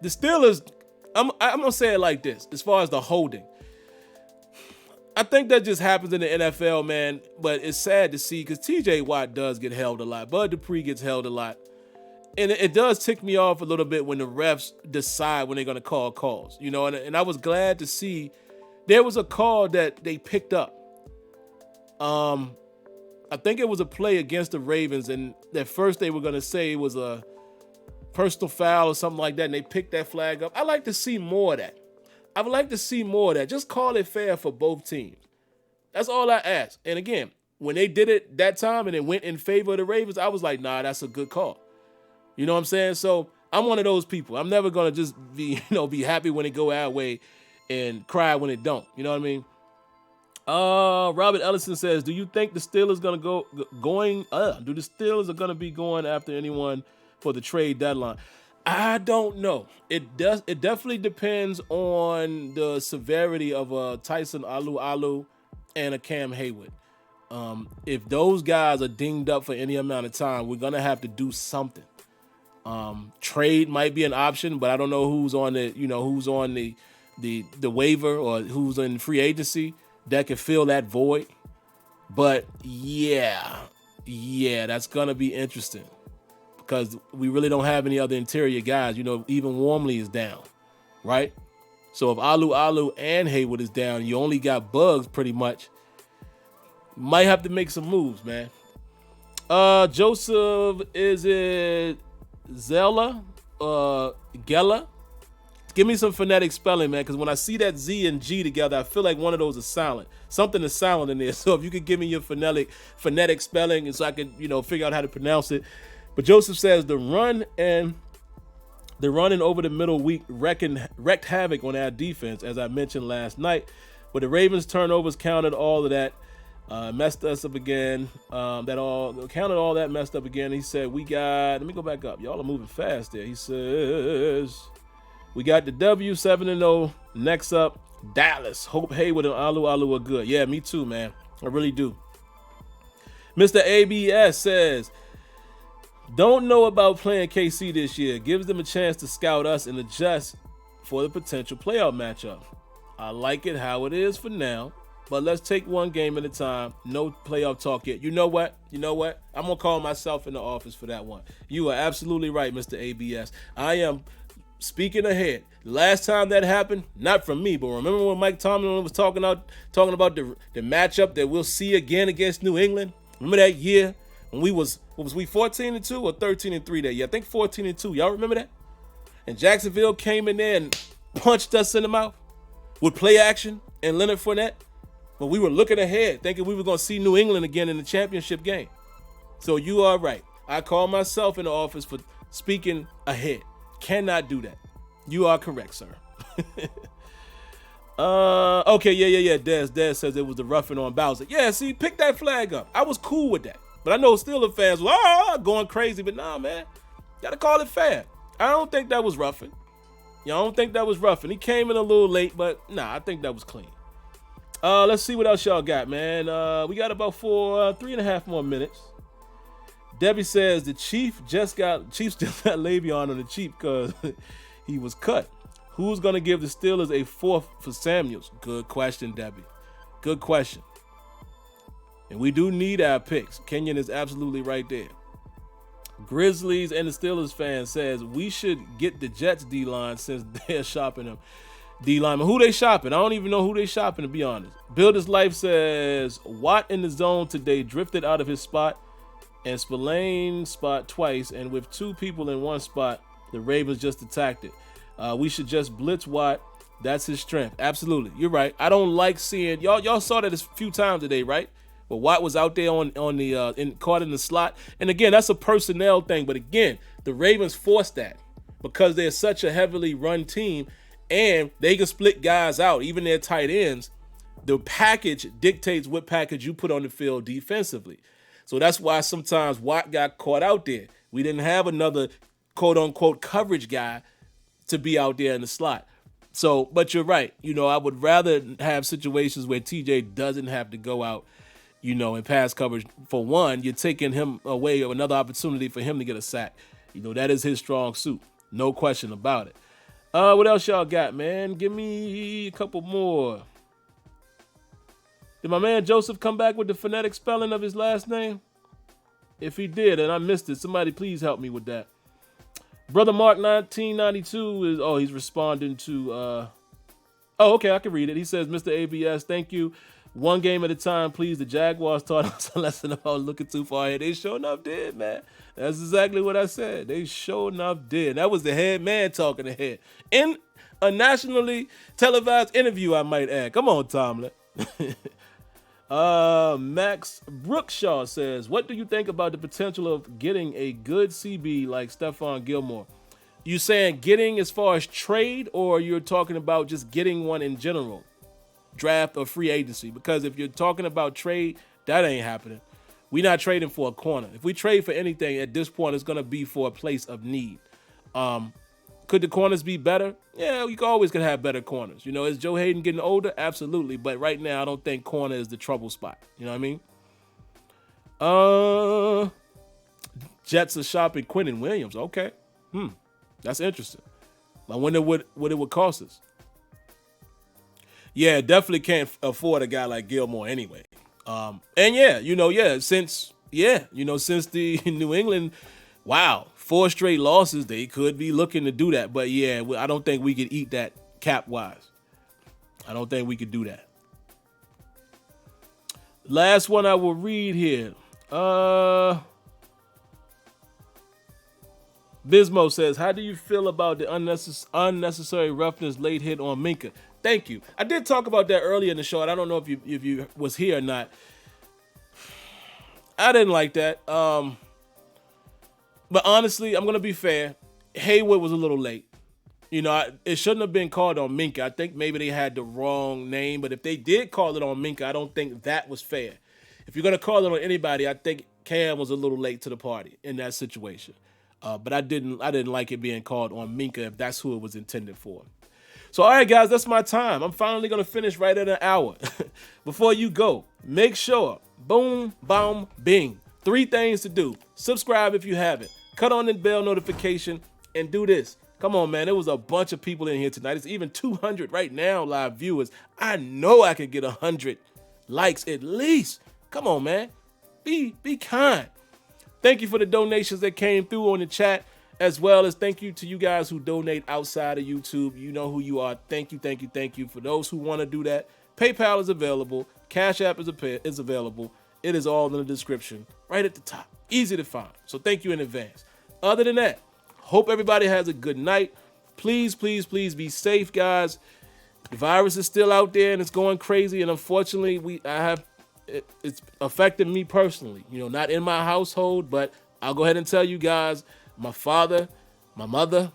Steelers, I'm going to say it like this, as far as the holding. I think that just happens in the NFL, man, but it's sad to see because TJ Watt does get held a lot. Bud Dupree gets held a lot. And it does tick me off a little bit when the refs decide when they're going to call calls, and I was glad to see there was a call that they picked up. I think it was a play against the Ravens, and at first they were going to say it was a personal foul or something like that, and they picked that flag up. I like to see more of that. I would like to see more of that. Just call it fair for both teams. That's all I ask. And again, when they did it that time and it went in favor of the Ravens, I was like, nah, that's a good call. You know what I'm saying? So I'm one of those people. I'm never going to just be happy when it go our way and cry when it don't. You know what I mean? Robert Ellison says, do you think the Steelers do the Steelers are going to be going after anyone for the trade deadline? I don't know. It definitely depends on the severity of a Tyson Alu and a Cam Hayward. If those guys are dinged up for any amount of time, we're going to have to do something. Trade might be an option, but I don't know who's on the waiver or who's in free agency that can fill that void. But yeah, that's gonna be interesting because we really don't have any other interior guys. Even Wormley is down, right? So if Alu and Hayward is down, you only got Bugs pretty much. Might have to make some moves, man. Joseph, is it Zella, Gella? Give me some phonetic spelling, man, because when I see that Z and G together, I feel like one of those is silent. Something is silent in there. So if you could give me your phonetic spelling, and so I can, figure out how to pronounce it. But Joseph says the run and over the middle week wreaked havoc on our defense, as I mentioned last night. But the Ravens turnovers counted all of that. Messed us up again. Counted all that messed up again. He said, let me go back up. Y'all are moving fast there. He says, we got the W 7-0. Next up, Dallas. Hope Hayward and Alu are good. Yeah, me too, man. I really do. Mr. ABS says, don't know about playing KC this year. Gives them a chance to scout us and adjust for the potential playoff matchup. I like it how it is for now. But let's take one game at a time. No playoff talk yet. You know what? I'm going to call myself in the office for that one. You are absolutely right, Mr. ABS. I am speaking ahead. Last time that happened, not from me, but remember when Mike Tomlin was talking about the matchup that we'll see again against New England? Remember that year when we was 14-2 or 13-3 that year? I think 14-2. Y'all remember that? And Jacksonville came in there and punched us in the mouth with play action and Leonard Fournette. But we were looking ahead, thinking we were going to see New England again in the championship game. So you are right. I call myself in the office for speaking ahead. Cannot do that. You are correct, sir. Okay, yeah. Dez says it was the roughing on Bowser. Yeah, see, pick that flag up. I was cool with that. But I know Steelers fans were going crazy. But nah, man. Gotta call it fair. I don't think that was roughing. I don't think that was roughing. He came in a little late, but nah, I think that was clean. Let's see what else y'all got, man. We got about 3.5 more minutes. Debbie says the Chiefs just got Le'Veon on the cheap because he was cut. Who's gonna give the Steelers a fourth for Samuels? Good question, Debbie. Good question. And we do need our picks. Kenyon is absolutely right there. Grizzlies and the Steelers fan says we should get the Jets D-line since they're shopping them. D-lineman. Who they shopping? I don't even know who they shopping, to be honest. Builder's Life says Watt in the zone today drifted out of his spot and Spillane spot twice, and with two people in one spot, the Ravens just attacked it. We should just blitz Watt. That's his strength. Absolutely. You're right. I don't like seeing y'all saw that a few times today, right? But Watt was out there on the caught in the slot. And again, that's a personnel thing. But again, the Ravens forced that because they're such a heavily run team and they can split guys out, even their tight ends. The package dictates what package you put on the field defensively. So that's why sometimes Watt got caught out there. We didn't have another quote unquote coverage guy to be out there in the slot. So, but you're right. I would rather have situations where TJ doesn't have to go out, in pass coverage. For one, you're taking him away of another opportunity for him to get a sack. That is his strong suit. No question about it. What else y'all got, man? Give me a couple more. Did my man Joseph come back with the phonetic spelling of his last name? If he did and I missed it, somebody please help me with that. Brother Mark 1992 is, he's responding to, okay, I can read it. He says, Mr. ABS, thank you. One game at a time, please. The Jaguars taught us a lesson about looking too far ahead. They sure enough did, man. That's exactly what I said. They sure enough did. That was the head man talking ahead. In a nationally televised interview, I might add. Come on, Tomlin. Max Brookshaw says, what do you think about the potential of getting a good CB like Stephon Gilmore? You saying getting as far as trade, or you're talking about just getting one in general? Draft or free agency? Because if you're talking about trade, that ain't happening. We're not trading for a corner. If we trade for anything at this point, it's going to be for a place of need. Could the corners be better? Yeah, you always could have better corners. Is Joe Hayden getting older? Absolutely. But right now, I don't think corner is the trouble spot. You know what I mean? Jets are shopping Quentin Williams. Okay. That's interesting. I wonder what it would cost us. Yeah, definitely can't afford a guy like Gilmore anyway. Since the New England, 4 straight losses, they could be looking to do that. But yeah, I don't think we could eat that cap-wise. I don't think we could do that. Last one I will read here. Bismo says, how do you feel about the unnecessary roughness late hit on Minka? Thank you. I did talk about that earlier in the show, and I don't know if you was here or not. I didn't like that. But honestly, I'm going to be fair. Haywood was a little late. It shouldn't have been called on Minka. I think maybe they had the wrong name, but if they did call it on Minka, I don't think that was fair. If you're going to call it on anybody, I think Cam was a little late to the party in that situation. But I didn't like it being called on Minka if that's who it was intended for. So, all right, guys, that's my time. I'm finally going to finish right at an hour. Before you go, make sure, boom, boom, bing. 3 things to do. Subscribe if you haven't. Cut on the bell notification and do this. Come on, man. There was a bunch of people in here tonight. It's even 200 right now, live viewers. I know I could get 100 likes at least. Come on, man. Be kind. Thank you for the donations that came through on the chat, as well as thank you to you guys who donate outside of YouTube. You know who you are. Thank you, thank you, thank you. For those who want to do that, PayPal is available. Cash App is available. It is all in the description right at the top. Easy to find. So thank you in advance. Other than that, hope everybody has a good night. Please, please, please be safe, guys. The virus is still out there and it's going crazy. And unfortunately, it's affected me personally. Not in my household, but I'll go ahead and tell you guys, my father, my mother,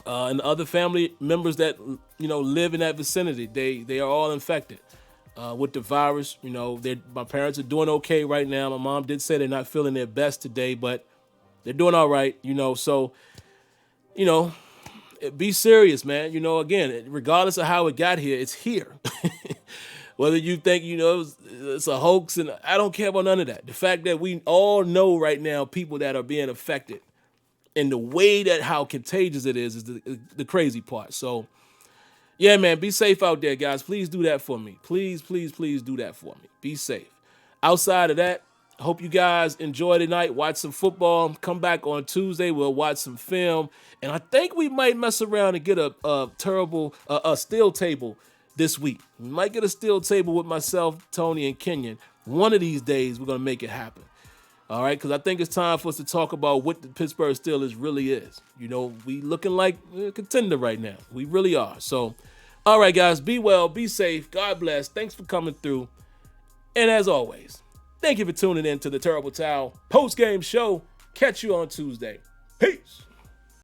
and the other family members that live in that vicinity, they are all infected with the virus. My parents are doing okay right now. My mom did say they're not feeling their best today, but they're doing all right. So be serious, man. Again, regardless of how it got here, it's here. Whether you think, it's a hoax, and I don't care about none of that. The fact that we all know right now people that are being affected, and the way that how contagious it is the crazy part. So, yeah, man, be safe out there, guys. Please do that for me. Please, please, please do that for me. Be safe. Outside of that, I hope you guys enjoy tonight. Watch some football. Come back on Tuesday. We'll watch some film. And I think we might mess around and get a steel table this week. We might get a steel table with myself, Tony, and Kenyon. One of these days, we're going to make it happen. All right, because I think it's time for us to talk about what the Pittsburgh Steelers really is. We looking like a contender right now. We really are. So, all right, guys, be well, be safe. God bless. Thanks for coming through. And as always, thank you for tuning in to the Terrible Towel post-game show. Catch you on Tuesday. Peace.